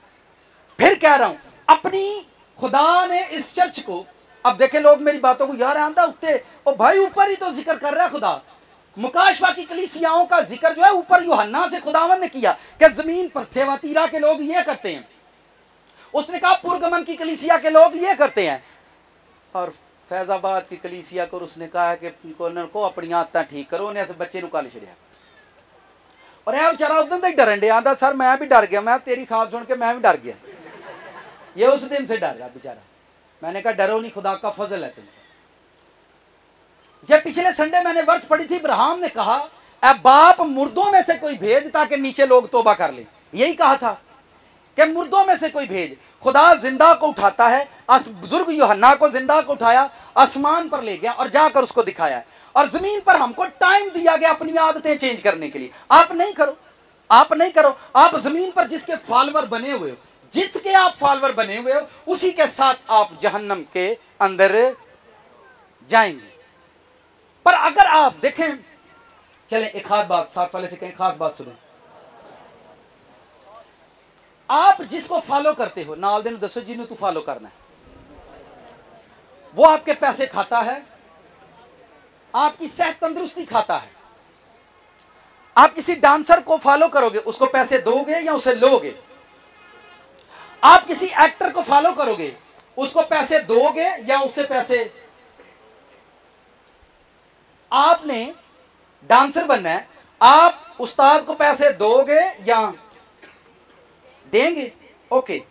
फिर कह रहा हूं अपनी खुदा ने इस चर्च को, अब देखे लोग मेरी बातों को यार आंदा उत्ते ओ भाई ऊपर ही तो जिक्र कर रहा है खुदा। मुकाशवा की कलीसियाओं का जिक्र जो है ऊपर यूहन्ना से खुदावन ने किया कि जमीन पर थेवातीरा के लोग ये करते हैं। उसने कहा पुरगमन की कलीसिया के लोग ये करते हैं। और फैजाबाद की कलीसिया को उसने कहा कि को अपनी आदत ठीक करो, उन्हें ऐसे बच्चे कल छड़िया। और यह बेचारा उस दिन तक डरन डे आंदा सर मैं भी डर गया, मैं तेरी ख्वाब सुन के मैं भी डर गया। ये उस दिन से डर रहा बेचारा। मैंने कहा डरो नहीं, खुदा का फजल है तुम। ये पिछले संडे मैंने वर्ष पढ़ी थी, इब्राहिम ने कहा ए बाप मुर्दों में से कोई भेज ताकि नीचे लोग तौबा कर ले। यही कहा था कि मुर्दों में से कोई भेज। खुदा जिंदा को उठाता है। बुजुर्ग यूहन्ना को जिंदा को उठाया, आसमान पर ले गया और जाकर उसको दिखाया। और जमीन पर हमको टाइम दिया गया अपनी आदतें चेंज करने के लिए। आप नहीं करो, आप नहीं करो। आप जमीन पर जिसके फॉलोअर बने हुए हो, जिसके आप फॉलोअर बने हुए हो, उसी के साथ आप जहन्नम के अंदर जाएंगे। पर अगर आप देखें, चलें एक खास बात साथ वाले से कहें, खास बात सुने। आप जिसको फॉलो करते हो नाल दिन दसो जिन्हों तू फॉलो करना है, वो आपके पैसे खाता है, आपकी सेहत तंदुरुस्ती खाता है। आप किसी डांसर को फॉलो करोगे, उसको पैसे दोगे या उसे लोगे? आप किसी एक्टर को फॉलो करोगे, उसको पैसे दोगे या उससे पैसे? आपने डांसर बनना है, आप उस्ताद को पैसे दोगे या देंगे? ओके।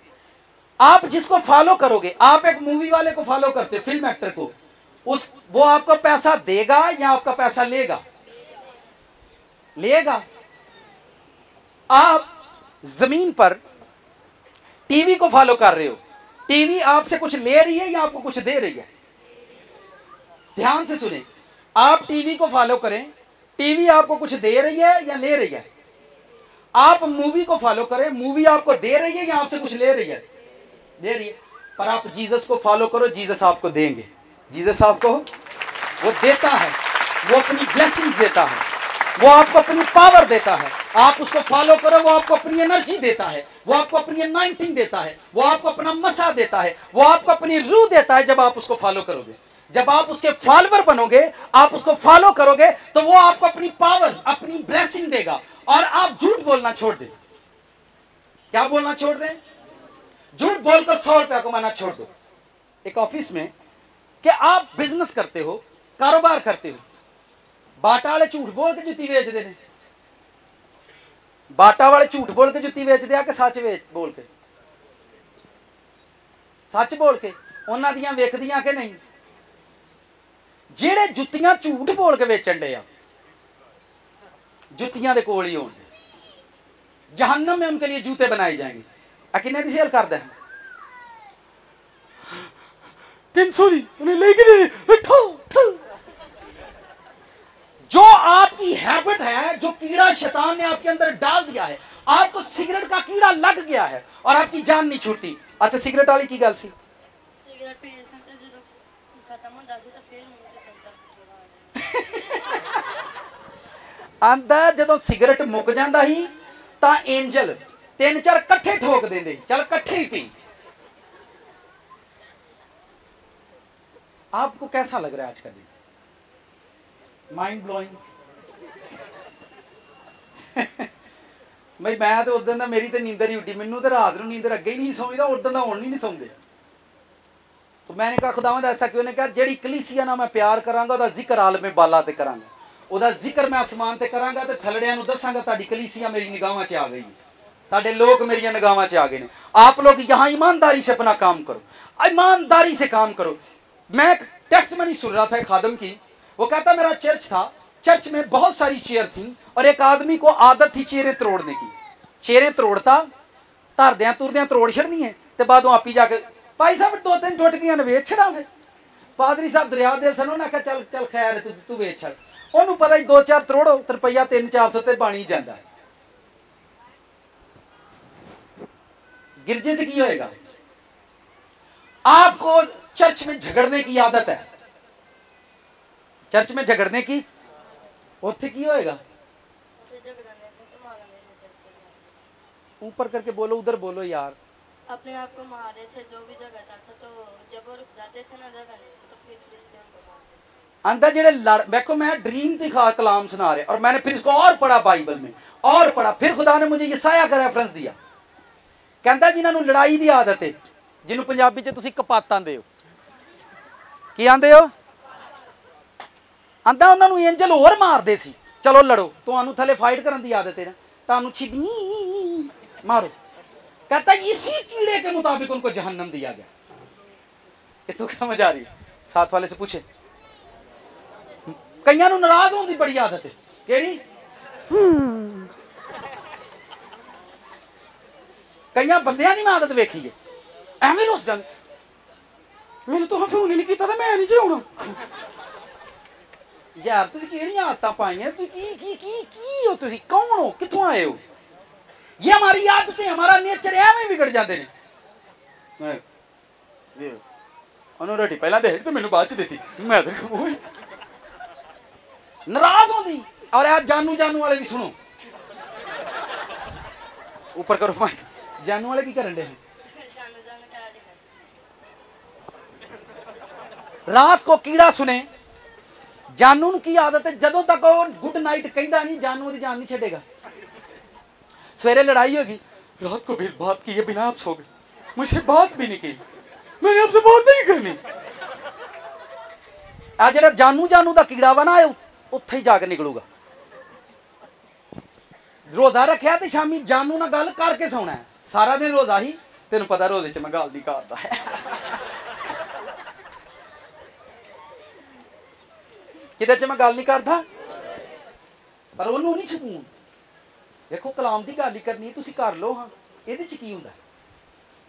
आप जिसको फॉलो करोगे, आप एक मूवी वाले को फॉलो करते हो, फिल्म एक्टर को, वो आपको पैसा देगा या आपका पैसा लेगा? लेगा। आप जमीन पर टीवी को फॉलो कर रहे हो, टीवी आपसे कुछ ले रही है या आपको कुछ दे रही है? ध्यान से सुने, आप टीवी को फॉलो करें, टीवी आपको कुछ दे रही है या ले रही है? आप मूवी को फॉलो करें, मूवी आपको दे रही है या आपसे कुछ ले रही है? दे रही है। पर आप जीसस को फॉलो करो, जीसस आपको देंगे। जीसस आपको वो देता है, वो अपनी ब्लेसिंग्स देता है, वो आपको अपनी पावर देता है। आप उसको फॉलो करो, वो आपको अपनी एनर्जी देता है, वो आपको अपनी अनॉइंटिंग देता है, वो आपको अपना मसा देता है, वो आपको अपनी रूह देता है। जब आप उसको फॉलो करोगे, जब आप उसके फॉलोअर बनोगे, आप उसको फॉलो करोगे, तो वो आपको अपनी पावर्स, अपनी ब्लेसिंग देगा। और आप झूठ बोलना छोड़ दें। क्या बोलना छोड़ दें? झूठ बोलकर 100 रुपया कमाना छोड़ दो। एक ऑफिस में कि आप बिजनेस करते हो, कारोबार करते हो, बाटा वाले झूठ बोल के जुत्ती बेच देने। बाटा वाले झूठ बोल के जुत्ती बेच दिया कि सच बोल के? सच बोल के उन्हां दियां वेखदियां कि नहीं? जेड़े जुत्तियां झूठ बोल के बेचण डे आ, जुत्तियां दे कोल ही होंगे। जहन्नम में उनके लिए जूते बनाए जाएंगे। किन्ने दी सेल करदा है? 300 दी उन्हें लेके जो आपकी हैबिट है, जो कीड़ा शैतान ने आपके अंदर डाल दिया है, आपको सिगरेट का कीड़ा लग गया है और आपकी जान नहीं छूटती। अच्छा सिगरेट वाली की गल सी? सिगरेट पीने से तो जो खत्म होता सी तो फिर मुंह ते कंतर अंदर जदों सिगरेट मुक जांदा ही तां एंजल 3-4 कट्ठे ठोक देंदे, चल कट्ठे ही पी। आपको कैसा लग रहा है आज का दिन? Mind blowing. भाई मैं तो उस दिन मेरी तो नींदर ही उठी, मैनू तो रात को नींदर अगे ही नहीं सौंदा, उस दिन हुण नहीं सौंदे। तो मैंने कहा खुदावंद ऐसा क्यों? ने कहा जेड़ी कलीसिया नाल मैं प्यार करांगा, ओहदा जिक्र आलमे बाला ते करांगा, ओहदा जिक्र मैं आसमान ते करांगा ते थलड़ियां नूं दसांगा तुहाडी कलीसिया मेरी निगाहां 'च आ गई, तुहाडे लोग मेरी निगाहां 'च आ गए ने। आप लोग यहाँ ईमानदारी से अपना काम करो, ईमानदारी से काम करो। मैं एक टेस्टमनी सुन रहा था एक खादम की, वो कहता मेरा चर्च था, चर्च में बहुत सारी चेयर थी और एक आदमी को आदत थी चेयरें तोड़ने की। चेयरें तोड़ता, धरद्या तुरद्या तोड़ छड़नी है तो बाद आप ही जाके, भाई साहब 2-3 टुटकियां ने वेच छड़ा वे पादरी साहब दरिया दे सन उन्हें आख्या चल चल खैर तू वेच छड़ ओनू पता ही 2-4 करोड़ रुपया 300-400 ते बन ही जाता गिरजे से की होएगा आपको चर्च में झगड़ने की आदत है चर्च में झगड़ने की उत्थे की होएगा ऊपर करके बोलो उधर बोलो यार अपने आप को मार रहे थे जो भी जगह था तो जब वो जाते थे ना जगह नहीं तो फिर फिलिस्तीन को मारते अंदर जेड़े लड़ देखो मैं ड्रीम दिखा कलाम सुना रहे और मैंने फिर इसको और पढ़ा बाइबल में और पढ़ा फिर खुदा ने मुझे यसाया का रेफरेंस दिया कहता जिन्होंने लड़ाई की आदत है जिन्होंने पंजाबी च तुसी कपात आंदे हो की आंदे हो आंदा उन्होंने एंजल होर मारदे सी चलो लड़ो तुहानू थले फाइट करने की आदत है ना तुहानू छिपी मारो कहता इसी कीड़े के मुताबिक उनको जहन्नम दिया गया ये तो समझ आ रही साथ वाले से पूछे कईयां नू नाराज होने की बड़ी आदत है केड़ी कईयां बंदियां दी आदत वेखी है एवें रुस जांदे मैंने तो फोन ही नहीं किया था मैं नहीं जे आउणा यार तुसीं केड़ियां आदतां पाईयां तुसीं की हो तुसीं कौन हो कित्थों आए हो ये हमारी आदतें हमारा नेचर एवें बिगड़ जाते हैं उन्होंने रोटी पहला दे तो मैंने बाद च देती मैं नाराज होंदी और यार जानू जानू वाले भी सुनो ऊपर करो माइक जानू वाले की करन दे रात को कीड़ा सुने जानू की आदत है जदों तक वो गुड नाइट कहता नहीं जानू की जान नहीं छेड़ेगा सवेरे लड़ाई होगी रात को फिर बात की है बिना आप सो गए मुझसे बात भी नहीं की मैंने आपसे बात नहीं करनी आ जरा जानू जानू का कीड़ा बना उत्थे ही जाके निकलूगा रोजा रखा तो शामी जानू ना गल करके सोना है सारा दिन रोजा ही तेन पता रोजे च मैं गल नहीं करता है किधर च मैं गल नहीं करता पर उन्होंने नहीं सकून देखो कलाम की गल ही करनी तुसी कर लो हाँ ये की हुंदा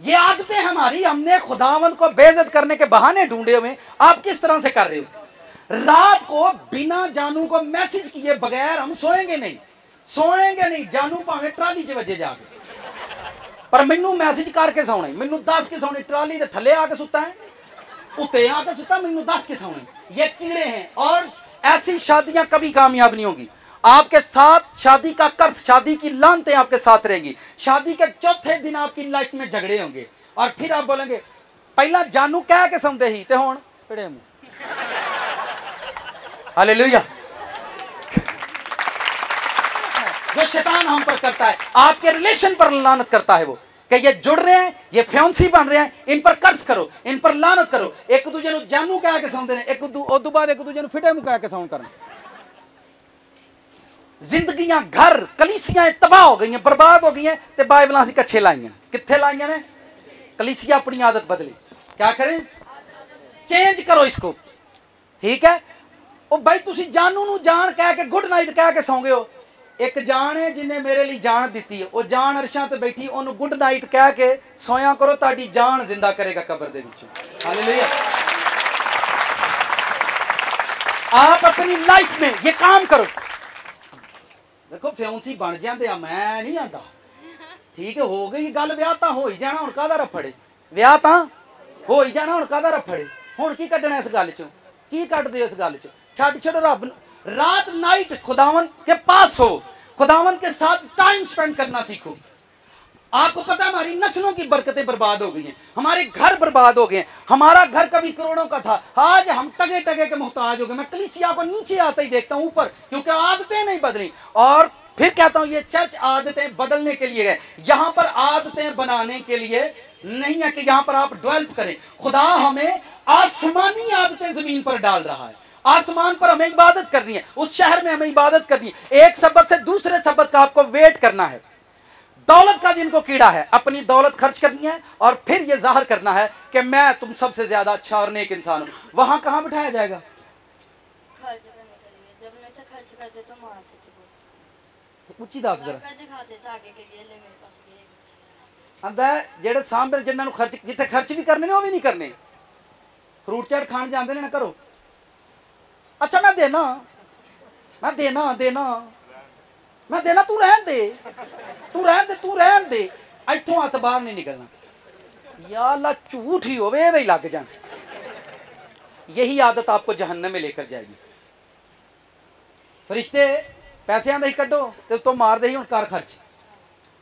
ये आदतें हमारी हमने खुदावंद को बेइज्जत करने के बहाने ढूंढे हुए आप किस तरह से कर रहे हो रात को बिना जानू को मैसेज किए बगैर हम सोएंगे नहीं जानू भावे ट्राली च वजे जाके पर मैनू मैसेज करके सोने मैनू दस के सोने ट्राली के थले आके सुता है उत्ते आके सुता मैनू दस के सोने ये कीड़े हैं और ऐसी शादियां कभी कामयाब नहीं होगी आपके साथ शादी का कर्ज शादी की लानतें आपके साथ रहेंगी शादी के चौथे दिन आपकी लाइफ में झगड़े होंगे और फिर आप बोलेंगे पहला जानू कह के सौंदे ही ते हुण पिड़े मुंह हालेलुया जो शैतान हम पर करता है आपके रिलेशन पर लानत करता है वो कि ये जुड़ रहे हैं ये फ्योंसी बन रहे हैं इन पर कर्ज करो इन पर लानत करो एक दूजे को जानू कह के सौंदे ने एक बाद एक दूजे को फिटे मुंह कह के सौन करन जिंदगियां घर कलीसियां तबाह हो गई हैं बर्बाद हो गई हैं ते बाइबल असीं कच्छे लाइयां कित्थे लाइयां ने कलीसिया अपनी आदत बदली क्या करें चेंज करो इसको ठीक है ओ भाई तुसी जानू नू जान कह के गुड नाइट कह के सौंगे हो एक जान है जिन्हें मेरे लिए जान दी है वो जान अरशां ते बैठी ओनू गुड नाइट कह के सोया करो ताड़ी जान जिंदा करेगा कब्र दे विच हालेलुया आप अपनी लाइफ में ये काम करो देखो फ्योंसी बन जाते मैं नहीं आता ठीक है हो गई गल ब्याह तो हो ही जाना हुण काहदा रफड़े ब्याह तो हो ही जाना हुण काहदा रफड़े हुण की कड्ढना इस गल चों की कड्ढदे इस गल चों छड्ड छड्डो रब रात नाइट खुदावन के पास हो खुदावन के साथ टाइम स्पेंड करना सीखो आपको पता है हमारी नस्लों की बरकतें बर्बाद हो गई हैं हमारे घर बर्बाद हो गए हैं हमारा घर कभी करोड़ों का था आज हम टगे टगे के मोहताज हो गए मैं कलीसिया को नीचे आता ही देखता हूं ऊपर क्योंकि आदतें नहीं बदली और फिर कहता हूं ये चर्च आदतें बदलने के लिए है यहां पर आदतें बनाने के लिए नहीं है कि यहां पर आप डेवलप करें खुदा हमें आसमानी आदतें जमीन पर डाल रहा है आसमान पर हमें इबादत करनी है उस शहर में हमें इबादत करनी है एक सबक से दूसरे सबक का आपको वेट करना है दौलत का जिनको कीड़ा है अपनी दौलत खर्च करनी है और फिर यह जाहिर करना है कि मैं तुम सबसे ज्यादा अच्छा और नेक इंसान हूं वहां कहां बिठाया जाएगा खर्च करने के लिए जब नहीं था खर्च करते तो मारते थे ऊंची दास जरा दिखाते थे आगे के लिए ले मेरे पास ये आंदा जेड़े सामने जिन्होंने खर्च जिथे खर्च भी करने वो भी नहीं करने। फ्रूट चाट खान जाते ना करो, अच्छा मैं देना मैं देना देना मैं देना, तू रहन दे तू रहन दे तू रहन दे, इतों हथ बाहर नहीं निकलना। या अल्लाह झूठ ही होवे ही लग जाए। यही आदत आपको जहन्नम में लेकर जाएगी। फरिश्ते पैसे आंदे ही कड्डो तो मार दे ही उन कर खर्च।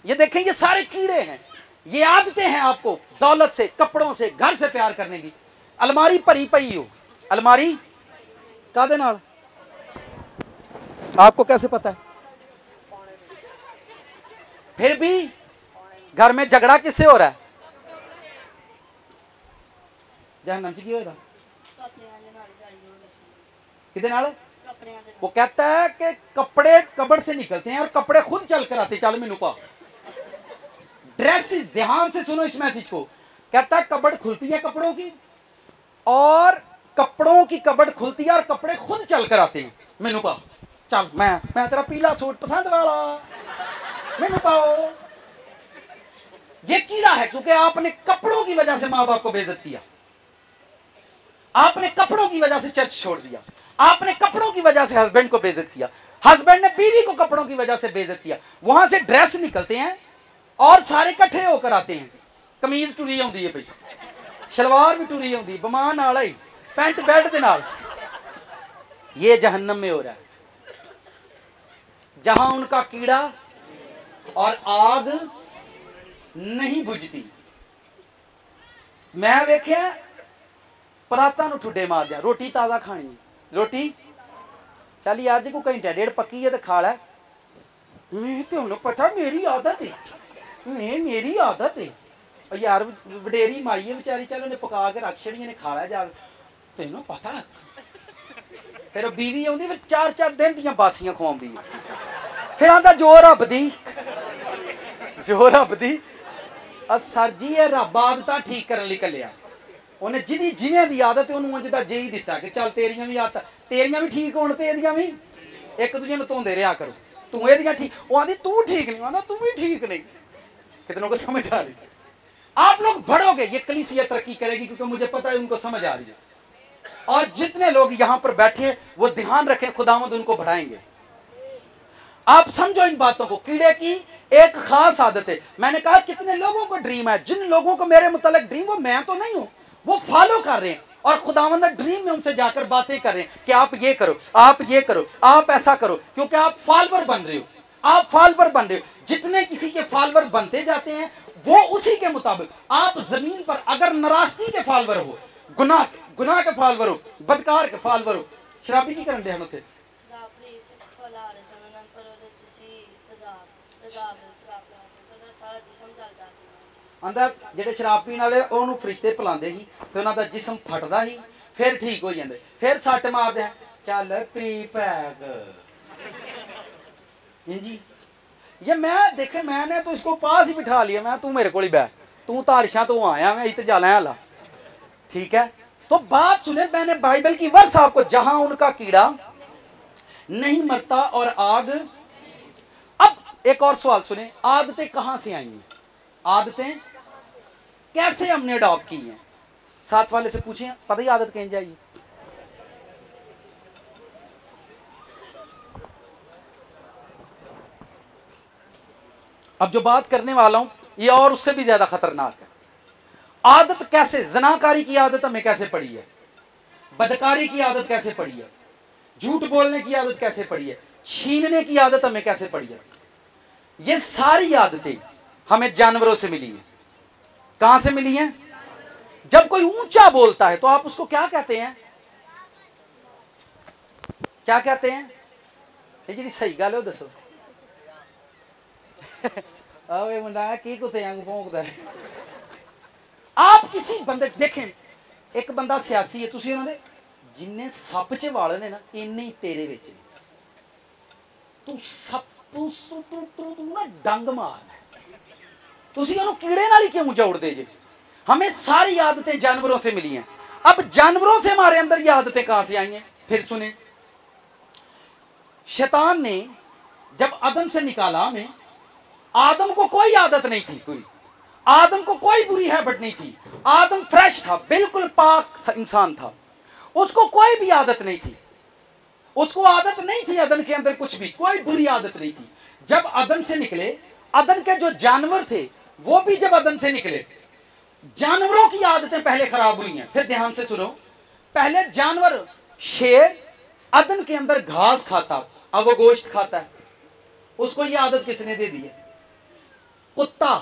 ये देखें ये सारे कीड़े हैं, ये आदतें हैं आपको दौलत से, कपड़ों से, घर से प्यार करने की। अलमारी भरी पई हो, अलमारी कादे नाल आपको कैसे पता है? फिर भी घर में झगड़ा किससे हो रहा है? जहन्नम च की होएगा किदे नाल? वो कहता है कि कपड़े कबड़ से निकलते हैं और कपड़े खुद चल कर आते। चल मैनू पा ड्रेसेस, ध्यान से सुनो इस मैसेज को। कहता है कबड़ खुलती है कपड़ों की और कपड़ों की कबड़ खुलती है और कपड़े खुद चल कर आते हैं। मैनू पा चल, मैं तेरा पीला सूट पसंद वाला, मैनू पाओ। ये कीड़ा है क्योंकि आपने कपड़ों की वजह से माँ बाप को बेइज्जत किया, आपने कपड़ों की वजह से चर्च छोड़ दिया, आपने कपड़ों की वजह से हस्बैंड को बेइज्जत किया, हस्बैंड ने बीवी को कपड़ों की वजह से बेइज्जत किया। वहां से ड्रेस निकलते हैं और सारे इकट्ठे होकर आते हैं। कमीज टुरी आती है भाई, शलवार भी टुरी आती, बमान नाल ही, पैंट बेल्ट के नाल। ये जहन्नम में हो रहा है, जहां उनका कीड़ा और आग नहीं बुझती। मैं वेख्या परातां नूं ठुड्डे मार दिया, रोटी ताज़ा खानी, रोटी चल यार जी को घंटा डेढ़ पक्की है तो खा लै। मैं तुहानूं पता मेरी आदत है, मेरी आदत है। यार वडेरी माई है बेचारी, चल उन्हें पका के रख छड़ी, ने खा लै जा, तेनों पता। फिर बीवी आउंदी, फिर 4-4 दिन दियां बासियां खवाउंदी, फिर आंदा जो रब दी, जो रब दी। सर जी ये रब आदतां ठीक करने लई घल्लिया, उन्हें जिहदी जिवें दी आदत है उन्होंने उंज दा जे ही दिता कि चल तेरियां भी आदतां, तेरियां भी ठीक होण ते एदियां भी एक दूजे नूं धोंदे रहा करो। तू एदियां ठीक, वो आंदी तू ठीक नहीं, आंदा तू भी ठीक नहीं। कितनों को समझ आ रही? आप लोग बढ़ोगे, ये कलीसिया तरक्की करेगी क्योंकि मुझे पता है उनको समझ आ रही है। और जितने लोग यहां पर बैठे वो ध्यान रखें, खुदावंद उनको बढ़ाएंगे। आप समझो इन बातों को। कीड़े की एक खास आदत है। मैंने कहा कितने लोगों को ड्रीम है, जिन लोगों को मेरे मुतालिक ड्रीम, वो मैं तो नहीं हूं, वो फॉलो कर रहे हैं और खुदावंद ड्रीम में उनसे जाकर बातें कर रहे हैं कि आप ये करो, आप ये करो, आप ऐसा करो, क्योंकि आप फॉलोअर बन रहे हो, आप फॉलोअर बन रहे हो। जितने किसी के फॉलोअर बनते जाते हैं वो उसी के मुताबिक। आप जमीन पर अगर नाराजगी के फॉलोअर हो, गुनाह के फॉलोअर हो, बदकार के फॉलोअर हो, शराबी की करन दे हम थे अंदर ਜਿਹੜੇ शराब पीने वाले ਉਹਨੂੰ फरिश्ते पिलाते ही तो उन्हों का जिसम फटता ही, फिर ठीक हो जाते, फिर सट मारते हैं, चल पी पैग जी। ये मैं देखे, मैंने तो इसको पास ही बिठा लिया, मैं तू मेरे को ही बैठ, तू तारिशा तो आया, मैं इतने जाला हाला, ठीक है। तो बात सुने, मैंने बाइबल की वर्ष आपको, जहां उनका कीड़ा नहीं मरता और आग। अब एक और सवाल सुने, आदतें कहां से आई हैं? आदतें कैसे हमने अडॉप्ट की हैं? साथ वाले से पूछें, पता ही आदत कहीं जाएगी। अब जो बात करने वाला हूं ये और उससे भी ज्यादा खतरनाक है। आदत कैसे, जनाकारी की आदत हमें कैसे पड़ी है, बदकारी की आदत कैसे पड़ी है, झूठ बोलने की आदत कैसे पड़ी है, छीनने की आदत हमें कैसे पड़ी है। ये सारी आदतें हमें जानवरों से मिली हैं। कहां से मिली हैं? जब कोई ऊंचा बोलता है तो आप उसको क्या कहते हैं? क्या कहते हैं? ये जी सही गल है दसो। आवे मुंडा की कुत्ते वांग भौंकदा है। आप किसी बंदे देखें, एक बंदा सियासी है, तुसी उन्होंने जिन्ने सप च वाल ने ना इन्ने ही तेरे विच ने। तू सप तू ना डंग मार, तुसी उन्होंने कीड़े नाल ही क्यों जोड़ते जे? हमें सारी आदतें जानवरों से मिली हैं। अब जानवरों से हमारे अंदर ये आदतें कहां से आई हैं? फिर सुने, शैतान ने जब आदम से निकाला, हमें आदम को कोई आदत नहीं थी पूरी। आदम को कोई बुरी हैबिट नहीं थी, आदम फ्रेश था, बिल्कुल पाक इंसान था, उसको कोई भी आदत नहीं थी, उसको आदत नहीं थी अदन के अंदर कुछ भी, कोई बुरी आदत नहीं थी। जब अदन से निकले, अदन के जो जानवर थे वो भी जब अदन से निकले, जानवरों की आदतें पहले खराब हुई हैं। फिर ध्यान से सुनो, पहले जानवर, शेर अदन के अंदर घास खाता, अब वो गोश्त खाता है, उसको ये आदत किसने दे दी है? कुत्ता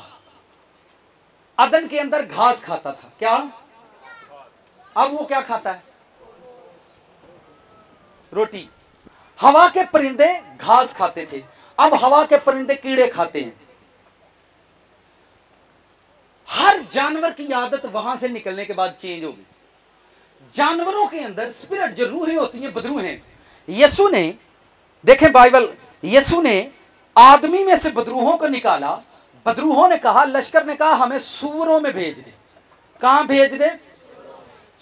अदन के अंदर घास खाता था, क्या? अब वो क्या खाता है? रोटी। हवा के परिंदे घास खाते थे, अब हवा के परिंदे कीड़े खाते हैं। हर जानवर की आदत वहां से निकलने के बाद चेंज होगी। जानवरों के अंदर स्पिरिट जो रूहें होती हैं, बदरूहें, यीशु ने, देखें बाइबल, यीशु ने आदमी में से बदरूहों को निकाला। बदरूहों ने कहा, लश्कर ने कहा हमें सूअरों में भेज दे। कहां भेज दे?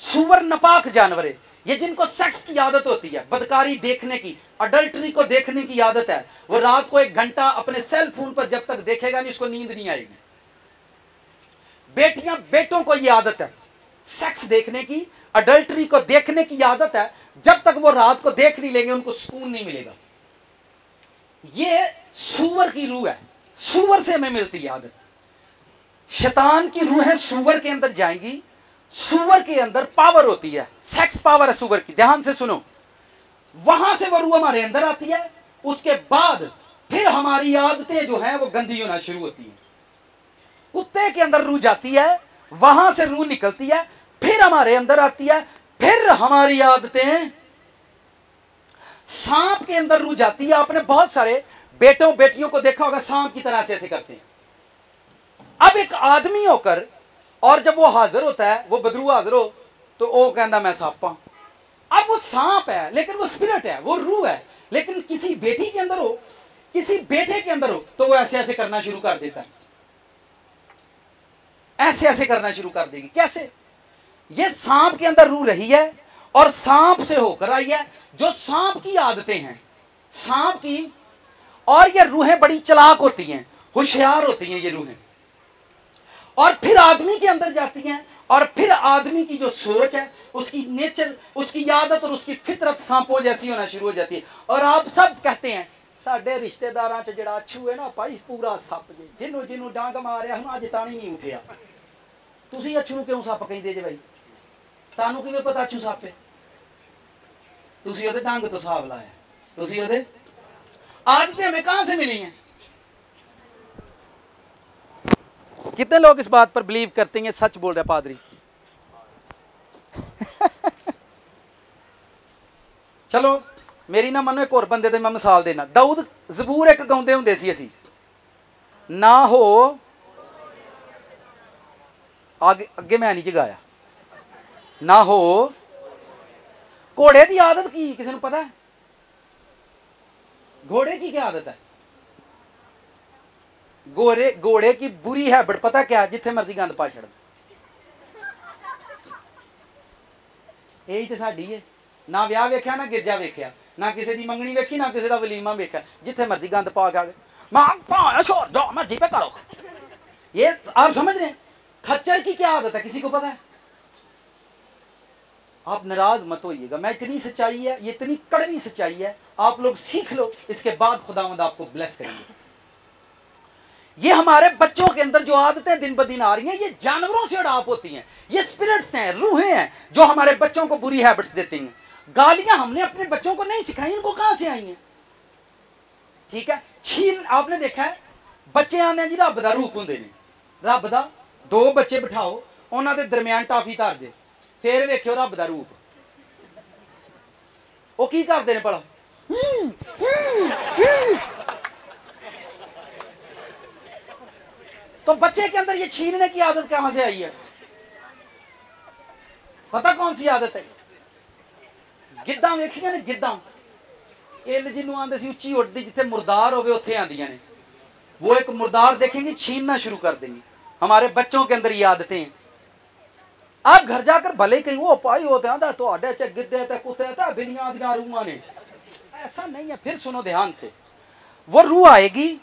सूअर नापाक जानवर है, ये जिनको सेक्स की आदत होती है, बदकारी देखने की, अडल्टरी को देखने की आदत है, वो रात को 1 घंटा अपने सेल फोन पर जब तक देखेगा नहीं उसको नींद नहीं आएगी। बेटियां बेटों को ये आदत है, सेक्स देखने की, अडल्टरी को देखने की आदत है, जब तक वो रात को देख नहीं लेंगे उनको सुकून नहीं मिलेगा। ये सूअर की रूह है, सूअर से हमें मिलती है आदत। शैतान की रूह है, सूअर के अंदर जाएंगी, सूअर के अंदर पावर होती है, सेक्स पावर है सूअर की। ध्यान से सुनो, वहां से वो रूह हमारे अंदर आती है, उसके बाद फिर हमारी आदतें जो हैं वो गंदी होना शुरू होती है। कुत्ते के अंदर रूह जाती है, वहां से रूह निकलती है, फिर हमारे अंदर आती है, फिर हमारी आदतें। सांप के अंदर रूह जाती है। आपने बहुत सारे बेटों बेटियों को देखा होगा, सांप की तरह से ऐसे करते हैं। अब एक आदमी होकर, और जब वो हाजिर होता है, वो बदरू हाजिर हो, तो वो कहता मैं सांपा। अब वो सांप है लेकिन वो स्पिरिट है, वो रूह है। लेकिन किसी बेटी के अंदर हो, किसी बेटे के अंदर हो, तो वो ऐसे ऐसे करना शुरू कर देता है, ऐसे ऐसे करना शुरू कर देगी। कैसे? ये सांप के अंदर रूह रही है और सांप से होकर आई है। जो सांप की आदतें हैं, सांप की, और ये रूहें बड़ी चालाक होती हैं, होशियार होती हैं ये रूहें, और फिर आदमी के अंदर जाती हैं, और फिर आदमी की जो सोच है, उसकी नेचर, उसकी आदत और उसकी फितरत सांपों जैसी होना शुरू हो जाती है। और आप सब कहते हैं साडे रिश्तेदारां च जिहड़ा अच्छू है ना भाई, पूरा सप जे, जिन्हों जिन्हों डांग मारिया हुण अज ताणी नहीं उठिया। तुसीं अच्छू नूं क्यों सप कहिंदे जे भाई? तानूं किवें पता अच्छू सप है? तुसीं ओहदे डंग तो हिसाब लाया, तुसीं ओहदे। आदतें हमें कहां से मिली हैं? कितने लोग इस बात पर बिलीव करते हैं? सच बोल रहा पादरी। चलो मेरी ना मनो, एक और बंदे ते मैं मिसाल देना। दाऊद जबूर एक गाउंदे हुंदे सी असीं, ना हो आगे अगे मैं नहीं जगाया, ना हो। घोड़े की आदत की किसी को पता है? घोड़े की क्या आदत है? घोड़े की बुरी हैबिट पता क्या? जिथे मर्जी गंद पा छड़, यही तो साडी है। ना ब्याह वेख्या, ना गिरजा वेख्या, ना किसी की मंगनी वेखी, ना किसी का वलीमा वेख्या, जिथे मर्जी गंद पा के छोड़ जाओ, मर्जी पे करो। ये आप समझ रहे हैं? खच्चर की क्या आदत है किसी को पता है? आप नाराज मत होइएगा, मैं इतनी सच्चाई है, ये इतनी कड़वी सच्चाई है, आप लोग सीख लो, इसके बाद खुदावंद आपको ब्लेस करेंगे। ये हमारे बच्चों के अंदर जो आदतें दिन ब दिन आ रही हैं, ये जानवरों से अडॉप्ट होती हैं। ये स्पिरिट्स हैं, रूहें हैं, जो हमारे बच्चों को बुरी हैबिट्स देती हैं। गालियां हमने अपने बच्चों को नहीं सिखाई, इनको कहां से आई हैं? ठीक है, छीन आपने देखा है, बच्चे आने जी रब दा रूप हुंदे ने, रब दा। 2 बच्चे बिठाओ, उन्हां दे दरमियान टाफी धर दे, फिर वेखियो रब दा रूप। वो की करदे ने भला? तो बच्चे के अंदर ये छीनने की आदत कहां से आई है? पता कौन सी आदत है? गिद्दां वेखियां ने, गिद्दां इल जिन्हों आंदे सी उच्ची उड़दी, जिथे मुर्दार होवे उत्थे आंदियां ने। वो एक मुर्दार देखेंगे, छीनना शुरू कर देंगे। हमारे बच्चों के अंदर ये आदतें। आप घर जाकर भले कहीं वो पाई होते हैं तो गिद्धे ते कुत्ते ते बिलियां दियां रूहां ने, ऐसा नहीं है। फिर सुनो ध्यान से, वो रूह आएगी,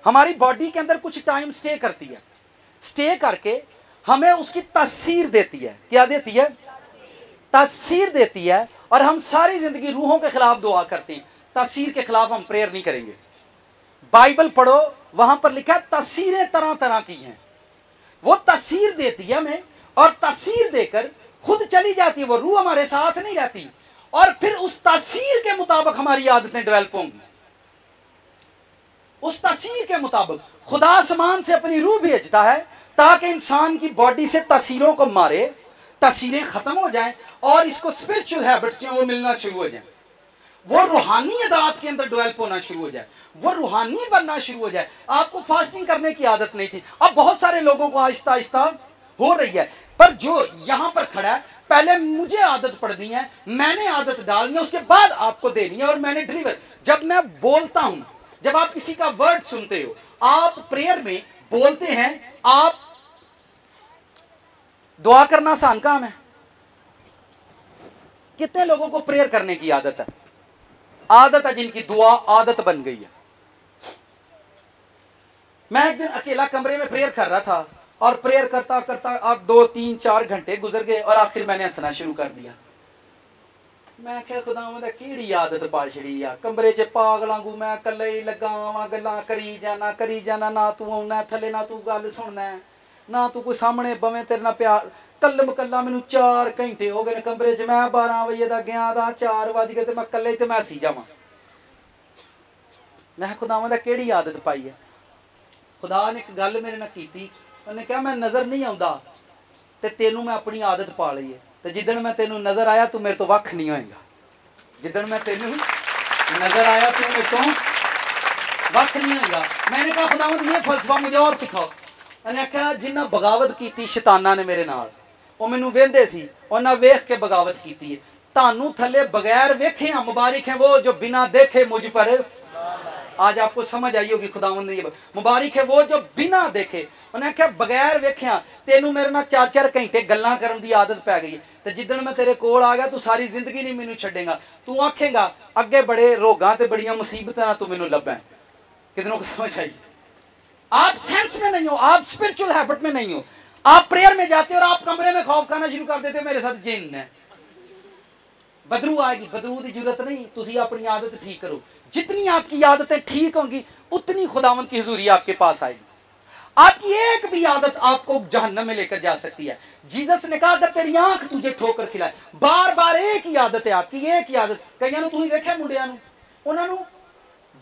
हमारी बॉडी के अंदर कुछ टाइम स्टे करती है, स्टे करके हमें उसकी तासीर देती है। क्या देती है? तासीर देती है। और हम सारी जिंदगी रूहों के खिलाफ दुआ करते हैं, तासीर के खिलाफ हम प्रेयर नहीं करेंगे। बाइबल पढ़ो, वहां पर लिखा है तासीरें तरह तरह की हैं। वो तासीर देती है हमें, और तासीर देकर खुद चली जाती है। वो रूह हमारे साथ नहीं रहती, और फिर उस तासीर के मुताबिक हमारी आदतें डेवलप होंगी। उस तासीर के मुताबिक खुदा आसमान से अपनी रूह भेजता है ताकि इंसान की बॉडी से तासीरों को मारे, तासीरें खत्म हो जाएं और इसको स्पिरिचुअल हैबिट्स जो वो मिलना शुरू हो जाए, वो रूहानी अदात के अंदर डेवलप होना शुरू हो जाए, वो रूहानी बनना शुरू हो जाए। आपको फास्टिंग करने की आदत नहीं थी, अब बहुत सारे लोगों को आहिस्ता आहिस्ता हो रही है। पर जो यहां पर खड़ा है, पहले मुझे आदत पड़नी है, मैंने आदत डालनी है, उसके बाद आपको देनी है। और मैंने डिलीवर, जब मैं बोलता हूं, जब आप किसी का वर्ड सुनते हो, आप प्रेयर में बोलते हैं, आप दुआ करना आसान काम है। कितने लोगों को प्रेयर करने की आदत है? आदत है जिनकी दुआ आदत बन गई है। मैं एक दिन अकेला कमरे में प्रेयर कर रहा था, और प्रेयर करता करता अब 2 3 4 घंटे गुजर गए, और आखिर मैंने हंसना शुरू कर दिया। मैं क्या खुदावंद केड़ी आदत पा छड़ी आ, कमरे च पागल वांगू मैं कल्ले ही लगा वां, गल्लां करी जाना, ना तू आउना थले, ना तू गल सुनना, ना तू कोई सामने बवे तेरे नाल प्यार। कल मकल्ला मैनू 4 घंटे हो गए कमरे च, मैं 12 बजे का गया दा, 4 बज गए, मैं कल्ले ते मैं हसी जावां। मैं खुदावंद केड़ी आदत पाई है? खुदा ने एक गल मेरे नाल कीती, उन्हें कहा मैं नज़र नहीं आउंदा ते तेनू मैं अपनी आदत पा ली है, तो जिदन मैं तेनू नज़र आया तू मेरे तो वख नहीं होएगा। जिदन मैं तेनू नज़र आया तू मेरे तो वख नहीं होएगा। मैंने कहा खुदावंद ये फलसफा मुझे और सिखाओ। उन्हें कहा जिन्ना बगावत की शैताना ने मेरे नाल, वो मैनू वेंदे सी, उन्हें वेख के बगावत की है। तानू थले बगैर वेखे मुबारक है वो जो बिना देखे मुझ पर। आज आपको समझ आई होगी खुदावंद ने, मुबारक है वो जो बिना देखे। उन्हें क्या बगैर वेख्या तेनू मेरे नाल 4 घंटे गल्लां करन दी आदत पै गई, तो जिदन मैं तेरे कोल आ गया तू सारी जिंदगी नहीं मैनू छड्डेगा। तू आखेगा अगे बड़े रोगां ते बड़ियां मुसीबतां तू मैनू लभै। कितनों को समझ आई? आप सेंस में नहीं हो, आप स्पिरिचुअल हैबिट में नहीं हो। आप प्रेयर में जाते हो और आप कमरे में खौफ खाना शुरू कर देते हो, मेरे साथ जिन है, बदरू आएगी। बदरू की जरूरत नहीं, तुसी अपनी आदत ठीक करो। जितनी आपकी आदतें ठीक होंगी उतनी खुदावंद की हुजूरी आपके पास आएगी। आपकी एक भी आदत आपको जहन्नम में लेकर जा सकती है। जीसस ने कहा अगर तेरी आंख तुझे ठोकर खिलाए, बार बार एक ही आदत है आपकी, एक ही आदत। कईयां नूं तुसीं वेख्या मुंडियां नूं, उन्हां नूं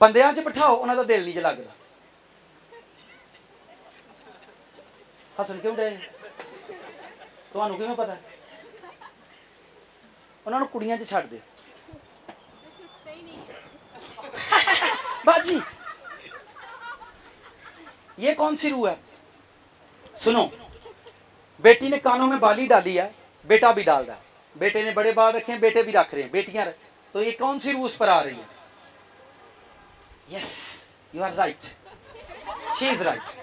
बंदियां 'च बिठाओ उन्हां दा दिल नहीं लगदा। हसन क्यों डे? तुहानूं किवें पता? उन्हां नूं कुड़ियां 'च छड्ड दे बाजी। ये कौन सी रूह है? सुनो, बेटी ने कानों में बाली डाली है, बेटा भी डाल रहा है, बेटे ने बड़े बाल रखे हैं, बेटे भी रख रहे हैं, बेटियां तो ये कौन सी रूह उस पर आ रही है? Yes, you are right, she is right.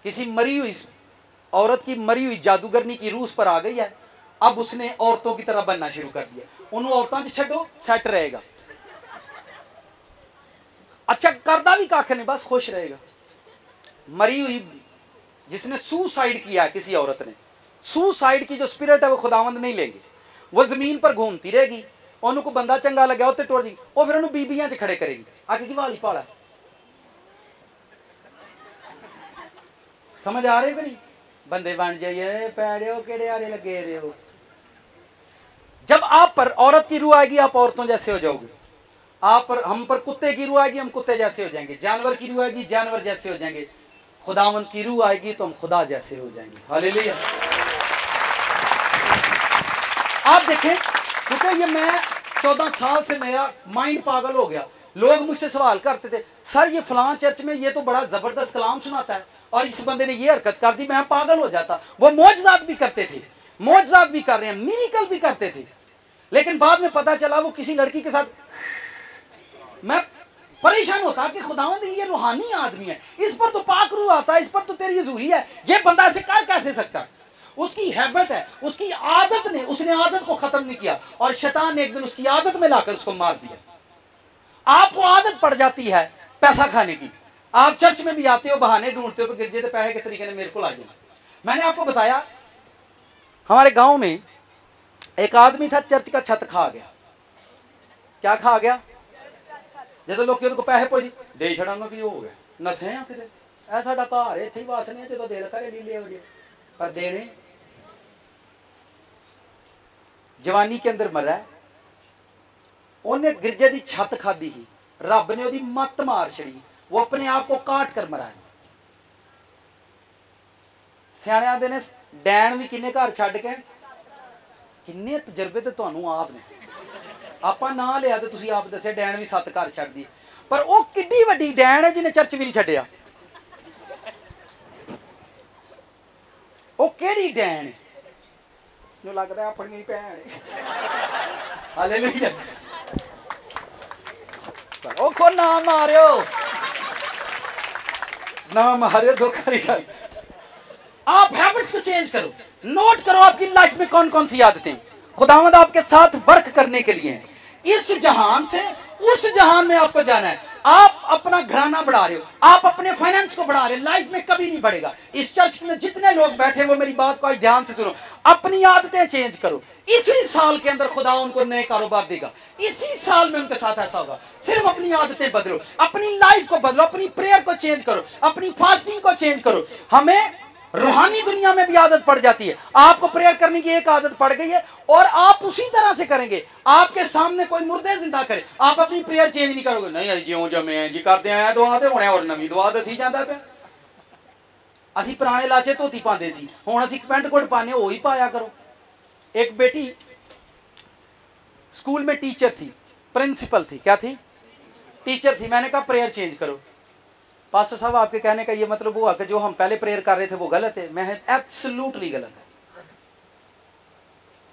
किसी मरी हुई औरत की मरी हुई जादूगरनी की रूह उस पर आ गई है। अब उसने औरतों की तरह बनना शुरू कर दिया। उन औरतों से छड्डो, सेट रहेगा। अच्छा करदा भी कख नहीं, बस खुश रहेगा। मरी हुई जिसने सुसाइड किया है, किसी औरत ने, सुसाइड की जो स्पिरिट है वो खुदावंद नहीं लेंगे। वो जमीन पर घूमती रहेगी, उन्होंने को बंदा चंगा लगे उत्ते टुर जी, वो फिर उन्होंने बीबियां च खड़े करेगी, आके की वाली पाला। समझ आ रहे हो कि नहीं? बंदे बन जाइए, पैड़े केड़े आरे लगे रहे हो। जब आप पर औरत की रूह आएगी आप औरतों जैसे हो जाओगे। आप पर, हम पर कुत्ते की रूह आएगी हम कुत्ते जैसे हो जाएंगे। जानवर की रूह आएगी जानवर जैसे हो जाएंगे। खुदावंद की रूह आएगी तो हम खुदा जैसे हो जाएंगे। हालेलुया। आप देखें, क्योंकि ये मैं 14 साल से मेरा माइंड पागल हो गया। लोग मुझसे सवाल करते थे, सर ये फलां चर्च में ये तो बड़ा जबरदस्त कलाम सुनाता है और इस बंदे ने ये हरकत कर दी, मैं पागल हो जाता। वो मौजज़ात भी करते थे, मौजज़ात भी कर रहे हैं, मिरेकल भी करते थे। लेकिन बाद में पता चला वो किसी लड़की के साथ, मैं परेशान होता कि खुदावंद ये रूहानी आदमी है, इस पर तो पाक रूह आता है, इस पर तो तेरी हुजूरी है, ये बंदा ऐसे कर कैसे सकता? उसकी हैबिट है, उसकी आदत ने, उसने आदत को खत्म नहीं किया और शैतान ने एक दिन उसकी आदत में लाकर उसको मार दिया। आपको आदत पड़ जाती है पैसा खाने की, आप चर्च में भी आते हो, बहाने ढूंढते हो कि गिरजे के पैसे के तरीके ने मेरे को ला जाना। मैंने आपको बताया हमारे गांव में एक आदमी था, चर्च का छत खा गया। क्या खा गया? जो लोग पैसे पुज दे छड़ा कि हो गया नसे कि ऐसा घर इतने ही वासने जो दिल करे लीले हो जाए, पर देने जवानी के अंदर मरा। उन्हें गिरजे की छत खाधी ही, रब ने उसकी मत मार छड़ी, वो अपने आप को काट कर मरा। सियाने आते ने डैन भी किन्ने घर छड्ड के किन्ने तजर्बे तो तुहानू आप ने, आपा ना लिया तो तुसी आप दसे डैन भी 7 घर छड्ड दी, पर वो किड्डी वड्डी डैन है जिन्हें चर्च भी नहीं छड्डिया। वो केड़ी डैन जो लगता है अपनी भैन हालेलुया। ओ को ना मारियो, ना मारियो, धोखा नहीं कर। आप हैबिट्स को चेंज करो, नोट करो आपकी लाइफ में कौन कौन सी आदतें खुदावंद आपके साथ वर्क करने के लिए हैं। इस जहान से उस जहान में आपको जाना है। आप अपना घराना बढ़ा रहे हो, आप अपने फाइनेंस को बढ़ा रहे हो, लाइफ में कभी नहीं बढ़ेगा। इस चर्च में जितने लोग बैठे वो मेरी बात को आज ध्यान से सुनो, अपनी आदतें चेंज करो। इसी साल के अंदर खुदा उनको नए कारोबार देगा, इसी साल में उनके साथ ऐसा होगा। सिर्फ अपनी आदतें बदलो, अपनी लाइफ को बदलो, अपनी प्रेयर को चेंज करो, अपनी फास्टिंग को चेंज करो। हमें रूहानी दुनिया में भी आदत पड़ जाती है। आपको प्रेयर करने की एक आदत पड़ गई है और आप उसी तरह से करेंगे। आपके सामने कोई मुर्दे जिंदा करे, आप अपनी प्रेयर चेंज नहीं करोगे। नहीं ज्यों जमे जी करते आए दुआ ते होने और नवी दुआ दसी जाता पे। असी पुराने लाचे धोती पाते सी, हुण असी पैंट कोट पाने, वो ही पाया करो। एक बेटी स्कूल में टीचर थी, प्रिंसिपल थी, क्या थी? टीचर थी। मैंने कहा प्रेयर चेंज करो। पास्टर साहब आपके कहने का ये मतलब हुआ कि जो हम पहले प्रेयर कर रहे थे वो गलत है? मैं एब्सोल्युटली गलत है।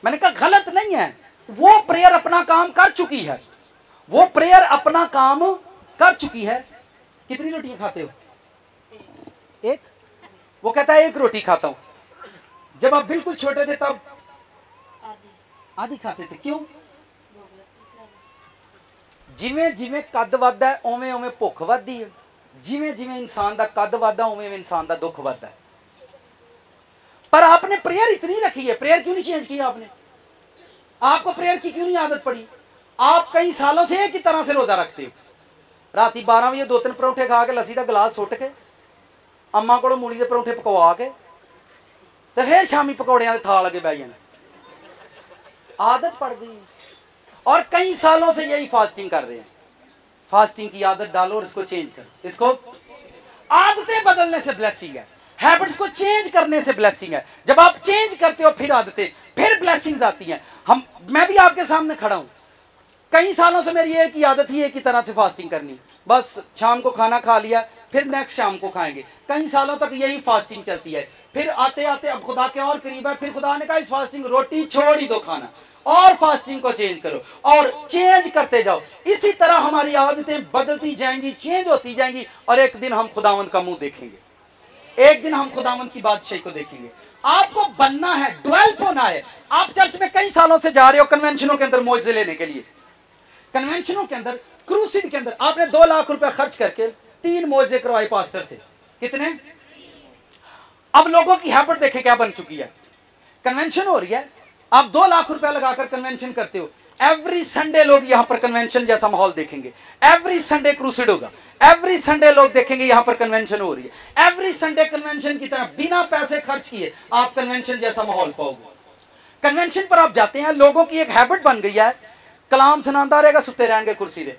मैंने कहा गलत नहीं है, वो प्रेयर अपना काम कर चुकी है, वो प्रेयर अपना काम कर चुकी है। कितनी रोटियां खाते हो? एक। वो कहता है 1 रोटी खाता हूं। जब आप बिल्कुल छोटे थे तब आधी खाते थे। क्यों? जिमें जिमें कद वधदा है उवें उवें भुख वधदी है, जिमें जिमें इंसान का कद वधदा उवें उवें इंसान का दुख वधदा है। पर आपने प्रेयर इतनी रखी है, प्रेयर क्यों नहीं चेंज किया आपने? आपको प्रेयर की क्यों नहीं आदत पड़ी? आप कई सालों से एक ही तरह से रोजा रखते हो। राती 12 बजे 2-3 परौंठे खा के लस्सी का गिलास सुट के अम्मा को मूली के परौंठे पकवा के तो फिर शामी पकौड़ियां के थाल अगे बह जाना। आदत पड़ गई और कई सालों से यही फास्टिंग कर रहे हैं। फास्टिंग की आदत डालो और इसको चेंज करो। इसको आदतें बदलने से ब्लेसिंग है, हैबिट्स को चेंज करने से ब्लेसिंग है। जब आप चेंज करते हो फिर आदतें, फिर ब्लेसिंग्स आती हैं। मैं भी आपके सामने खड़ा हूं, कई सालों से मेरी एक ही आदत ही एक ही तरह से फास्टिंग करनी। बस शाम को खाना खा लिया, फिर नेक्स्ट शाम को खाएंगे। कई सालों तक यही फास्टिंग चलती है। फिर आते आते अब खुदा के और करीब है, फिर खुदा ने कहा इस फास्टिंग रोटी छोड़ ही दो खाना, और फास्टिंग को चेंज करो और चेंज करते जाओ। इसी तरह हमारी आदतें बदलती जाएंगी, चेंज होती जाएंगी और एक दिन हम खुदावंद का मुंह देखेंगे, एक दिन हम खुदावंद की बादशाही को देखेंगे। आपको बनना है, डेवलप होना है। आप चर्च में कई सालों से जा रहे हो कन्वेंशनों के अंदर मुआवजे लेने के लिए, कन्वेंशनों के अंदर, क्रूसिड के अंदर आपने 2 लाख रुपए खर्च करके 3 मुआवजे करवाए पास्टर से। कितने? अब लोगों की हैबिट देखें क्या बन चुकी है। कन्वेंशन हो रही है, आप 2 लाख रुपया लगाकर कन्वेंशन करते हो। एवरी संडे लोग यहां पर कन्वेंशन जैसा माहौल देखेंगे, एवरी संडे क्रूसिड होगा, एवरी संडे लोग देखेंगे यहां पर कन्वेंशन हो रही है। एवरी संडे कन्वेंशन की तरह बिना पैसे खर्च किए आप कन्वेंशन जैसा माहौल पाओगे। कन्वेंशन पर आप जाते हैं, लोगों की एक हैबिट बन गई है, कलाम सुनाता रहेगा, सुते रहेंगे कुर्सी पे,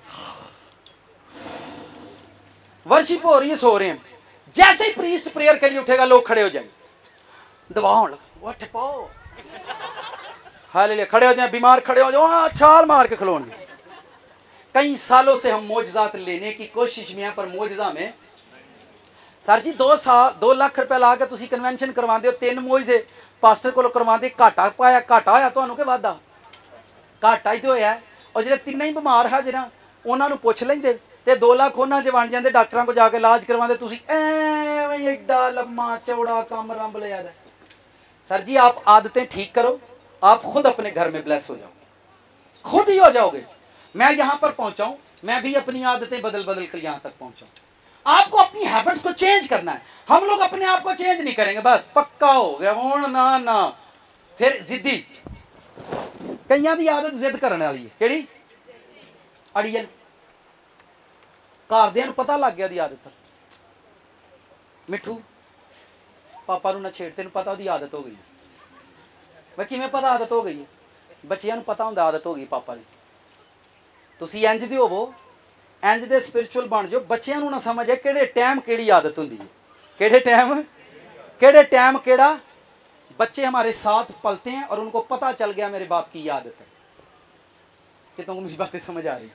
वर्शिप हो रही है, सो रहे हैं। जैसे ही प्रीस्ट प्रेयर के लिए उठेगा लोग खड़े हो जाएंगे, दबाओ उठ पाओ, हालेलुया, खड़े हो जाए, बीमार खड़े हो जाओ, छाल मार के खिलौने। कई सालों से हम मोजजात लेने की कोशिश में हैं, पर मोजजा में सर जी 2 लाख रुपया ला के तुसी कन्वेंशन करवाते हो, 3 मोजे पास्टर को करवाते, घाटा पाया, घाटा होया तुहानू कि वाधा? घाटा ही तो होया। और जो 3 ही बीमार है जिन्हें उन्होंने पुछ लेंदे ते 2 लाख उन्होंने च बन जाते, डॉक्टरों को जाके इलाज करवाते, तुसी एवें एडा लम्मा चौड़ा काम रंभ लिया। सर जी आप आदतें ठीक करो, आप खुद अपने घर में ब्लेस हो जाओगे, खुद ही हो जाओगे। मैं यहां पर पहुंचा हूं, मैं भी अपनी आदतें बदल बदल कर यहां तक पहुंचा। आपको अपनी हैबिट्स को चेंज करना है। हम लोग अपने आप को चेंज नहीं करेंगे, बस पक्का हो गया हूं ना ना, फिर जिद्दी। कईयां दी आदत जिद करने वाली है, केड़ी अड़ियल। घरदियां नूं पता लग गया दी आदत, मिठू पापा नूं ना छेड़, तेनूं पता उहदी आदत हो गई। मैं किवें पता आदत हो गई है? बच्चियां नूं पता हुंदा आदत हो गई पापा दी। तुसीं इंज दे होवो, इंज दे स्पिरिचुअल बन जाओ, बच्चियां नूं ना समझ है किहड़े टाइम किहड़ी आदत हुंदी है, किहड़े टाइम केड़ा। बच्चे हमारे साथ पलते हैं और उनको पता चल गया मेरे बाप की आदत है। कि तुमको मेरी बातें समझ आ रही?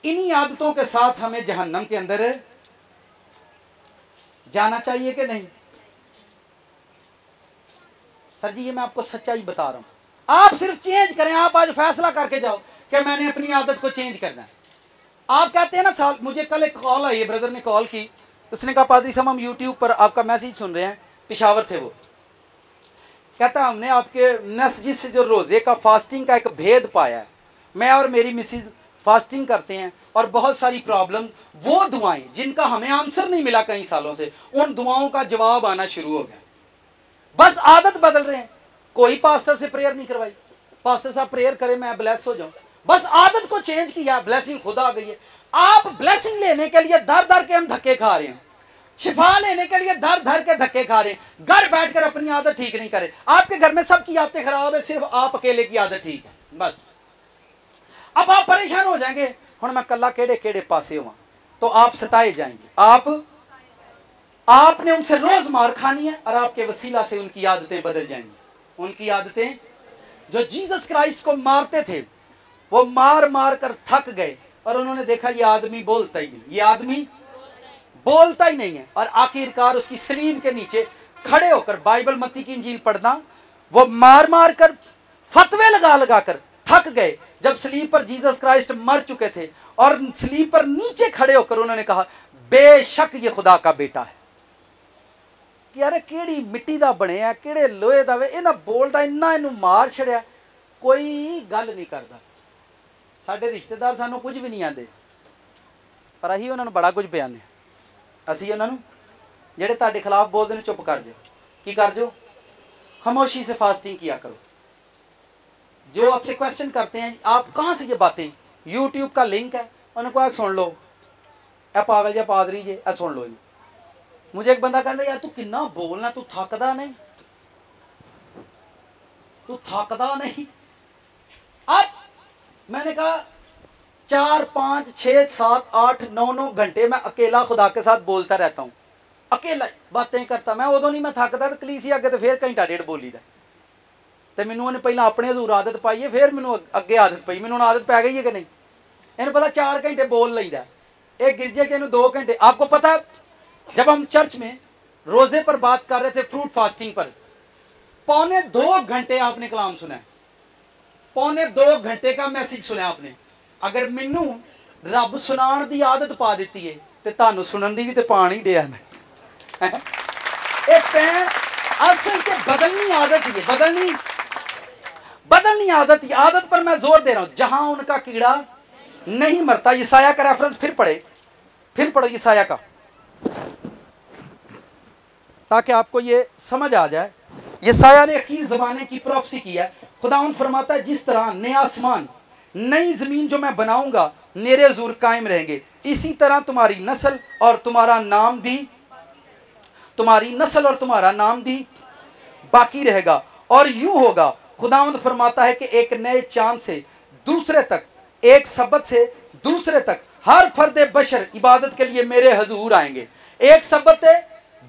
इन्हीं आदतों के साथ हमें जहन्नम के अंदर जाना चाहिए कि नहीं? सर जी ये मैं आपको सच्चाई बता रहा हूं। आप सिर्फ चेंज करें, आप आज फैसला करके जाओ कि मैंने अपनी आदत को चेंज करना है। आप कहते हैं ना साल, मुझे कल एक कॉल आई है, ब्रदर ने कॉल की, उसने कहा पादरी साहब हम यूट्यूब पर आपका मैसेज सुन रहे हैं, पेशावर थे वो, कहता हमने आपके मैसेज से जो रोजे का फास्टिंग का एक भेद पाया है। मैं और मेरी मिसिज फास्टिंग करते हैं और बहुत सारी प्रॉब्लम, वो दुआएं जिनका हमें आंसर नहीं मिला कई सालों से, उन दुआओं का जवाब आना शुरू हो गया। बस आदत बदल रहे हैं। कोई पास्टर से प्रेयर नहीं करवाई, पास्टर साहब प्रेयर करे मैं ब्लेस हो जाऊं, बस आदत को चेंज किया, ब्लेसिंग खुदा आ गई है। आप ब्लेसिंग लेने के लिए दर दर के हम धक्के खा रहे हैं, शिफा लेने के लिए दर दर के धक्के खा रहे हैं, घर बैठकर अपनी आदत ठीक नहीं करे। आपके घर में सबकी आदतें खराब है, सिर्फ आप अकेले की आदत ठीक है। बस अब आप परेशान हो जाएंगे, हुण मैं कल्ला केड़े केड़े पासे हुआ, तो आप सताए जाएंगे। आपने उनसे रोज मार खानी है और आपके वसीला से उनकी आदतें बदल जाएंगी। उनकी आदतें जो जीसस क्राइस्ट को मारते थे, वो मार मार कर थक गए और उन्होंने देखा ये आदमी बोलता ही नहीं, ये आदमी बोलता ही नहीं है। और आखिरकार उसकी सलीब के नीचे खड़े होकर बाइबल मत्ती की इंजील पढ़ना, वो मार मार कर फतवे लगा लगा कर थक गए। जब सलीब पर जीसस क्राइस्ट मर चुके थे और सलीब पर नीचे खड़े होकर उन्होंने कहा बेशक ये खुदा का बेटा है। कि यार केड़ी मिट्टी दा बने, केड़े लोहे दा वे, इन्हां बोलदा इन्ना इनू मार छड़िया, कोई गल नहीं करदा। साडे रिश्तेदार सानू कुछ भी नहीं आंदे, पर असीं उन्हां नूं बड़ा कुछ बयाने। असीं उन्हां नूं जेड़े तुहाडे खिलाफ बोलदे ने चुप कर जाओ, की कर जाओ, खामोशी से फास्टिंग किया करो। जो आपसे क्वेश्चन करते हैं आप कहाँ से ये बातें, यूट्यूब का लिंक है, उनको सुन लो, ए पागल या पादरी जे ए सुन लो। मुझे एक बंदा कहता यार तू किन्ना बोलना, तू थकदा नहीं, तू थकदा नहीं। अब मैंने कहा 4, 5, 6, 7, 8, 9 घंटे मैं अकेला खुदा के साथ बोलता रहता हूँ, अकेला बातें करता। मैं उदों नहीं मैं थकदा, तो कलीसी अगे तो फिर घंटा डेढ़ बोली दा। तो मैनू उन्हें पहले अपने हजूर आदत पाई है, फिर मैनू अगे आदत पई, मैनू आदत पै गई है कि नहीं। इन्हें पता 4 घंटे बोल लईदा, एक गिरजे के 2 घंटे। आपको पता जब हम चर्च में रोजे पर बात कर रहे थे, फ्रूट फास्टिंग पर, 2.25 घंटे आपने कलाम सुना, 2.25 घंटे का मैसेज सुना आपने। अगर मैनू रब सुनाण दी आदत पा दी है तो तुहानू सुनन दी भी तो पानी दिया मैं। असल से बदलनी आदत ही है, बदलनी आदत ही। आदत पर मैं जोर दे रहा हूं, जहां उनका कीड़ा नहीं मरता। यसाया का रेफरेंस फिर पढ़ो यसाया का, ताकि आपको ये समझ आ जाए। यसाया ने अखीर ज़माने की प्रोफेसी की है। खुदावंद फरमाता है जिस तरह नया आसमान नई जमीन जो मैं बनाऊंगा मेरे हुजूर कायम रहेंगे, इसी तरह तुम्हारी नस्ल और तुम्हारा नाम भी बाकी रहेगा। और यूं होगा, खुदावंद फरमाता है कि एक नए चांद से दूसरे तक, एक सब्बत से दूसरे तक हर फर्द बशर इबादत के लिए मेरे हुजूर आएंगे। एक सब्बत है,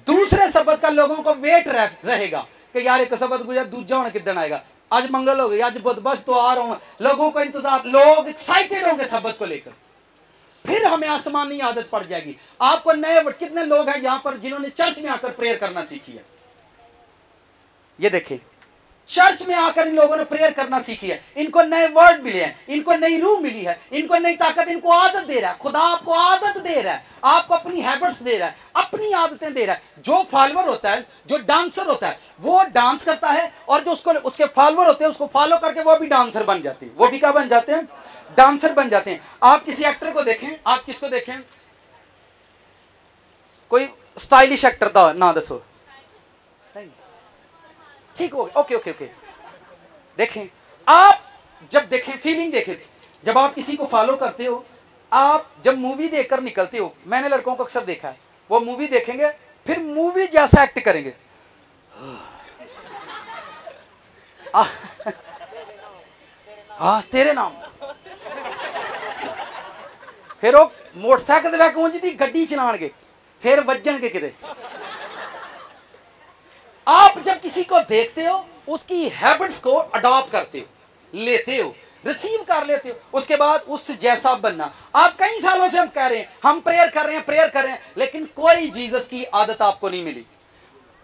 दूसरे सब्बत का लोगों को वेट रहेगा कि यार एक सब्बत गुजर दूजा होने किदन आएगा, आज मंगल हो गई, आज बुध, बस तो आ रहा हूं। लोगों को इंतजार, लोग एक्साइटेड होंगे सब्बत को लेकर। फिर हमें आसमानी आदत पड़ जाएगी। आपको नए, कितने लोग हैं यहां पर जिन्होंने चर्च में आकर प्रेयर करना सीखी है? ये देखें, चर्च में आकर इन लोगों ने प्रेयर करना सीखी है। इनको नए वर्ड मिले हैं, इनको नई रूह मिली है, इनको नई ताकत, इनको आदत दे रहा है। खुदा आपको आदत दे रहा है, आपको अपनी हैबिट्स दे रहा है, अपनी आदतें दे रहा है। जो फॉलोअर होता है, जो डांसर होता है, वो डांस करता है, और जो उसके फॉलोअर होते हैं उसको फॉलो करके वो भी डांसर बन जाते हैं। वो भी क्या बन जाते हैं? डांसर बन जाते हैं। आप किसी एक्टर को देखें, आप किसको देखें, कोई स्टाइलिश एक्टर का ना दसो। ठीक हो गया, ओके ओके ओके। देखें आप, जब देखें फीलिंग देखें, जब आप किसी को फॉलो करते हो, आप जब मूवी देखकर निकलते हो, मैंने लड़कों को अक्सर देखा है, वो मूवी देखेंगे फिर मूवी जैसा एक्ट करेंगे। हाँ तेरे नाम, फिर वो मोटरसाइकिल लैके ऊंज दी गड्डी चलाएंगे, फिर वजनगे किते। आप जब किसी को देखते हो उसकी हैबिट्स को अडॉप्ट करते हो, लेते हो, रिसीव कर लेते हो, उसके बाद उस जैसा बनना। आप कई सालों से हम कह रहे हैं, हम प्रेयर कर रहे हैं, प्रेयर कर रहे हैं, लेकिन कोई जीसस की आदत आपको नहीं मिली।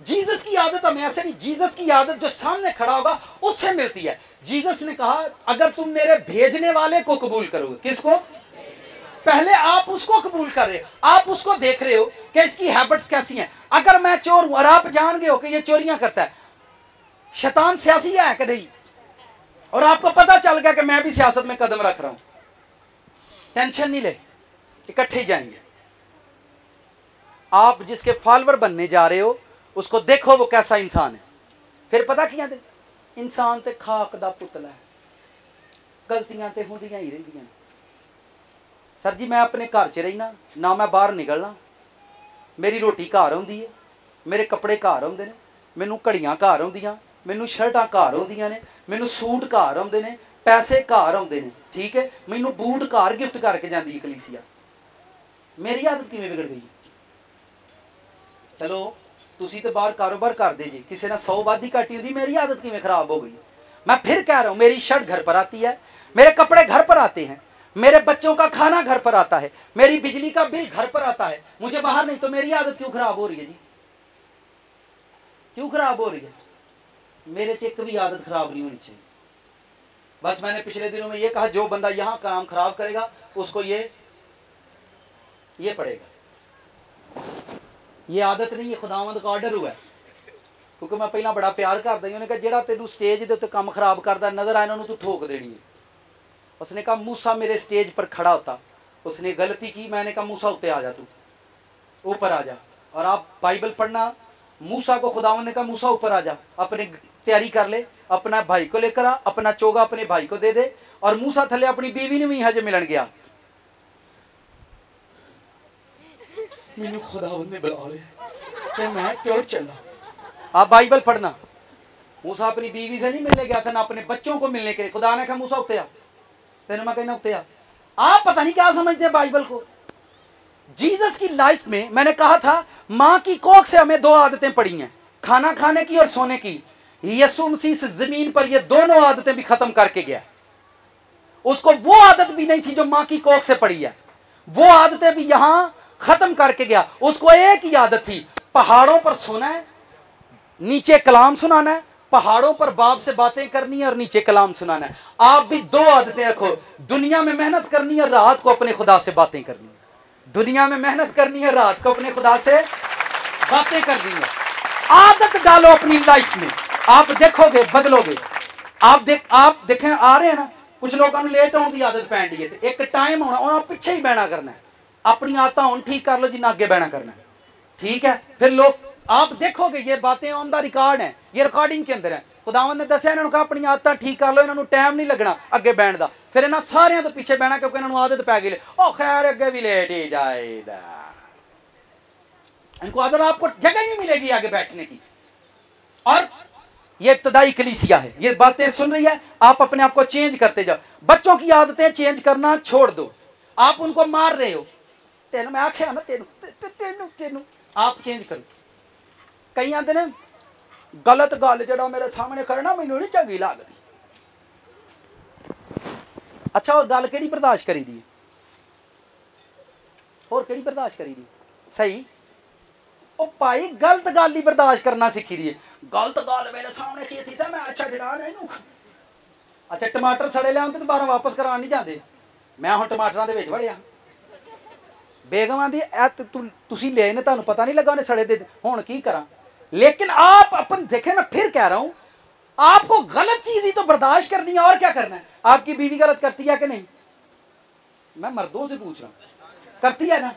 जीसस की आदत हमें ऐसे नहीं, जीसस की आदत जो सामने खड़ा होगा उससे मिलती है। जीसस ने कहा अगर तुम मेरे भेजने वाले को कबूल करोगे, किसको? पहले आप उसको कबूल कर रहे हो, आप उसको देख रहे हो कि इसकी हैबिट्स कैसी हैं। अगर मैं चोर हूं और आप जान गए हो कि ये चोरियां करता है, शैतान सियासी है कि नहीं, और आपको पता चल गया कि मैं भी सियासत में कदम रख रहा हूं, टेंशन नहीं ले, इकट्ठे ही जाएंगे। आप जिसके फॉलोअर बनने जा रहे हो उसको देखो वो कैसा इंसान है। फिर पता क्या दे, इंसान ते खाक दा पुतला है, गलतियां ते होंदियां ही रहिंदियां। सर जी मैं अपने घर च रहना ना, मैं बाहर निकलना, मेरी रोटी घर आउंदी है, मेरे कपड़े घर आउंदे ने, मैनू घड़ियां घर आउंदियां, मैनू शर्टां घर आउंदियां ने, मैनू सूट घर आउंदे ने, पैसे घर आउंदे ने, ठीक है, मैनू बूट घर गिफ्ट करके जाती है कलीसिया। मेरी आदत किवें बिगड़ गई? चलो तुसी तो बाहर कारोबार करदे जी, किसी ने 100 वादी घटी होंदी, मेरी आदत किवें खराब हो गई? मैं फिर कह रहा हूं, मेरी शर्ट घर पर आती है, मेरे कपड़े घर पर आते हैं, मेरे बच्चों का खाना घर पर आता है, मेरी बिजली का बिल घर पर आता है, मुझे बाहर नहीं, तो मेरी आदत क्यों खराब हो रही है जी? क्यों खराब हो रही है? मेरे से एक भी आदत खराब नहीं होनी चाहिए। बस मैंने पिछले दिनों में ये कहा, जो बंदा यहां काम खराब करेगा उसको ये पड़ेगा। ये आदत नहीं है, खुदावंद का ऑर्डर हुआ है, क्योंकि मैं पहला बड़ा प्यार करता ही, उन्होंने कहा जेड़ा तेनू स्टेज के उत्ते काम खराब करता नजर आए ना, तू ठोक देनी है। उसने कहा मूसा मेरे स्टेज पर खड़ा होता, उसने गलती की, मैंने कहा मूसा उत्ते आ जा, तू ऊपर आ जा। और आप बाइबल पढ़ना, मूसा को खुदावंद ने कहा मूसा ऊपर आ जा, अपने तैयारी कर ले, अपना भाई को लेकर आ, अपना चोगा अपने भाई को दे दे। और मूसा थले अपनी बीवी ने भी हजे मिलन गया, मैनू खुदावंद ने बुला लिया तो मैं क्यों चला। आप बाइबल पढ़ना, मूसा अपनी बीवी से नहीं मिलने गया था, ना अपने बच्चों को मिलने के लिए। खुदा ने कहा मूसा उत्ते आ, तेरे मैं कहना उत्ते आ। आप पता नहीं क्या समझते हैं बाइबल को। जीसस की लाइफ में मैंने कहा था, मां की कोख से हमें 2 आदतें पड़ी हैं, खाना खाने की और सोने की। यीशु मसीह इस जमीन पर ये दोनों आदतें भी खत्म करके गया। उसको वो आदत भी नहीं थी जो मां की कोख से पड़ी है, वो आदतें भी यहां खत्म करके गया। उसको एक ही आदत थी, पहाड़ों पर सोना है, नीचे कलाम सुनाना है, पहाड़ों पर बाप से बातें करनी है और नीचे कलाम सुनाना है। आप भी 2 आदतें रखो, दुनिया में मेहनत करनी है, रात को अपने खुदा से बातें करनी है। दुनिया में मेहनत करनी है, रात को अपने खुदा से बातें करनी है। आदत डालो अपनी लाइफ में, आप देखोगे बदलोगे। आप देखें आ रहे हैं ना, कुछ लोगों को लेट आने की आदत पैन दी है, एक टाइम होना, उन्होंने पिछे ही बहना करना है। अपनी आदत हुण ठीक कर लो जिन्ना अगे बहना करना है, ठीक है। फिर लोग आप देखोगे, ये बातें ऑन द रिकॉर्ड है, ये रिकॉर्डिंग के अंदर है। खुदावंद ने दस्या इन्होंने कहा अपनी आदत ठीक कर लो, इन्होंने टाइम नहीं लगना अगे बहन का। फिर इन्होंने सारिਆਂ तो पीछे बहना क्योंकि इन्होंने आदत पै गई, ओ खैर अगे भी लेट ही जाएगा, इनको आदत, आपको जगह ही नहीं मिलेगी आगे बैठने की। और ये इब्तदाई कलीसिया है, ये बातें सुन रही है, आप अपने आप को चेंज करते जाओ। बच्चों की आदतें चेंज करना छोड़ दो, आप उनको मार रहे हो, तेन मैं आख्या ना, तेन आप चेंज करो। कई आते ने गलत गल जो मेरे सामने करना मैनू नहीं चंगी लगती। अच्छा और गल केड़ी बर्दाश्त करी दी, होर केड़ी बर्दाश्त करी दी? सही ओ भाई गलत गल ही बर्दाश्त करना सीखी दी है। गलत गल मेरे सामने की थी मैं अच्छा छड़ा नहीं। अच्छा टमाटर सड़े लिया तो 12 वापस करा नहीं जाते, मैं हुण टमाटरां दे विच वड़िया, बेगम आंदी तुसीं ले ने, तुहानूं पता नहीं लगा उन्हें सड़े दे, हुण की करा। लेकिन आप अपन देखें, मैं फिर कह रहा हूं, आपको गलत चीज ही तो बर्दाश्त करनी है, और क्या करना है। आपकी बीवी गलत करती है कि नहीं? मैं मर्दों से पूछ रहा हूं, करती है ना?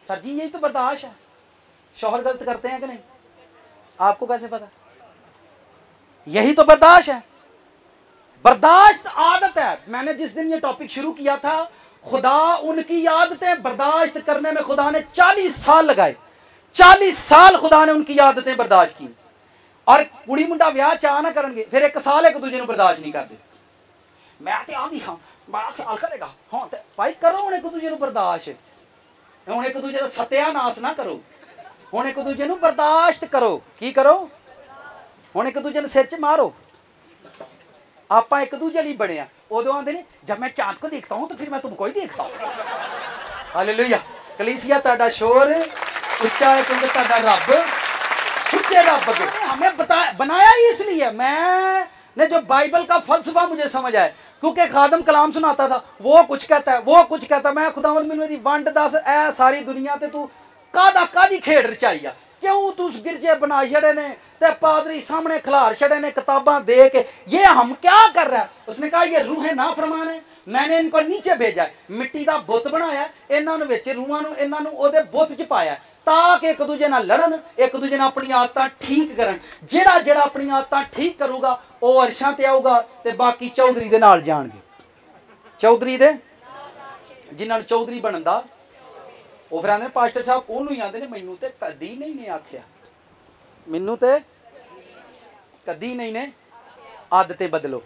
सर जी यही तो बर्दाश्त है। शौहर गलत करते हैं कि नहीं? आपको कैसे पता? यही तो बर्दाश्त है। बर्दाश्त आदत है। मैंने जिस दिन ये टॉपिक शुरू किया था, खुदा उनकी आदतें बर्दाश्त करने में खुदा ने 40 साल लगाए। 40 साल खुदा ने उनकी आदतें बर्दाश्त की। और कुड़ी मुंडा ब्याह चाह ना करेंगे, फिर 1 साल एक दूजे बर्दाश्त नहीं करते। मैं तो आंधी हाँ बड़ा ख्याल करेगा, हाँ तो भाई करो हूँ एक दूजे बर्दाश्त। हूँ एक दूजे का सत्यानाश ना करो, हूँ एक दूजे बर्दाश्त करो। की करो? हूँ एक दूजे सिर च मारो। आप एक दूजे लिए बने हैं। उदों आते ने जब मैं चांद को देखता हूँ तो फिर मैं तुमको ही देखता हूँ। हालेलुया। कलीसिया ताड़ा शोर उच्चा है क्योंकि ताड़ा रब सुचे रब के हमें बनाया ही इसलिए। मैंने जो बाइबल का फलसफा मुझे समझ आया, क्योंकि खादम कलाम सुनाता था, वो कुछ कहता है, वो कुछ कहता है। मैं खुदावंद मैनू दी वंड दस ऐ सारी दुनिया ते तू कादी खेड़ रचाई आ, क्यों तू गिरजे बना छड़े ने ते पादरी सामने खिलार छड़े ने किताबां दे के, ये हम क्या कर रहा है? उसने कहा ये रूह ना फरमान है, मैंने इनको नीचे भेजा है, मिट्टी का बुत बनाया, इन्होंने विच रूहां नूं इन्हां नूं ओदे बुत च पाया ताकि एक दूजे नाल लड़न, एक दूजे नाल अपनी आदतां ठीक करन। जेड़ा जेड़ा अपनी आदतां ठीक करूगा वो अरशां ते आऊगा ते बाकी चौधरी दे नाल जाणगे। चौधरी दे जिन्हां नूं चौधरी बनन दा वो फिर आंदे पास्टर साहब ओनू ही आंदे ने मैनू ते कदी नहीं ने आख्या, मैनू ते कदी नहीं ने। आदतें बदलो।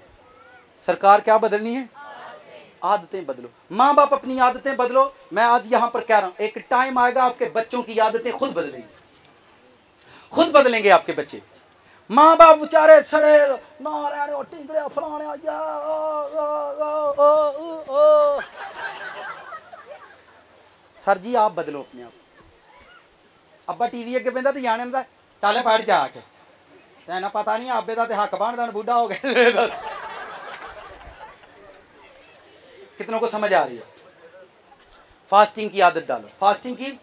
सरकार क्या बदलनी है? आदतें बदलो। माँ बाप अपनी आदतें बदलो। मैं आज यहां पर कह रहा हूं, एक टाइम आएगा आपके बच्चों की आदतें खुद बदलेंगी, खुद बदलेंगे आपके बच्चे। माँ बाप बेचारे सड़े नारायण टिंगड़े फलाने सर जी आप बदलो अपने आप। अब्बा टीवी अगे बंदा तो जाने का चल पढ़ जाके तेना पता नहीं आबे का हक बनता बुढ़ा हो गया। कितनों को समझ आ रही है? फास्टिंग की आदत डालो। फास्टिंग की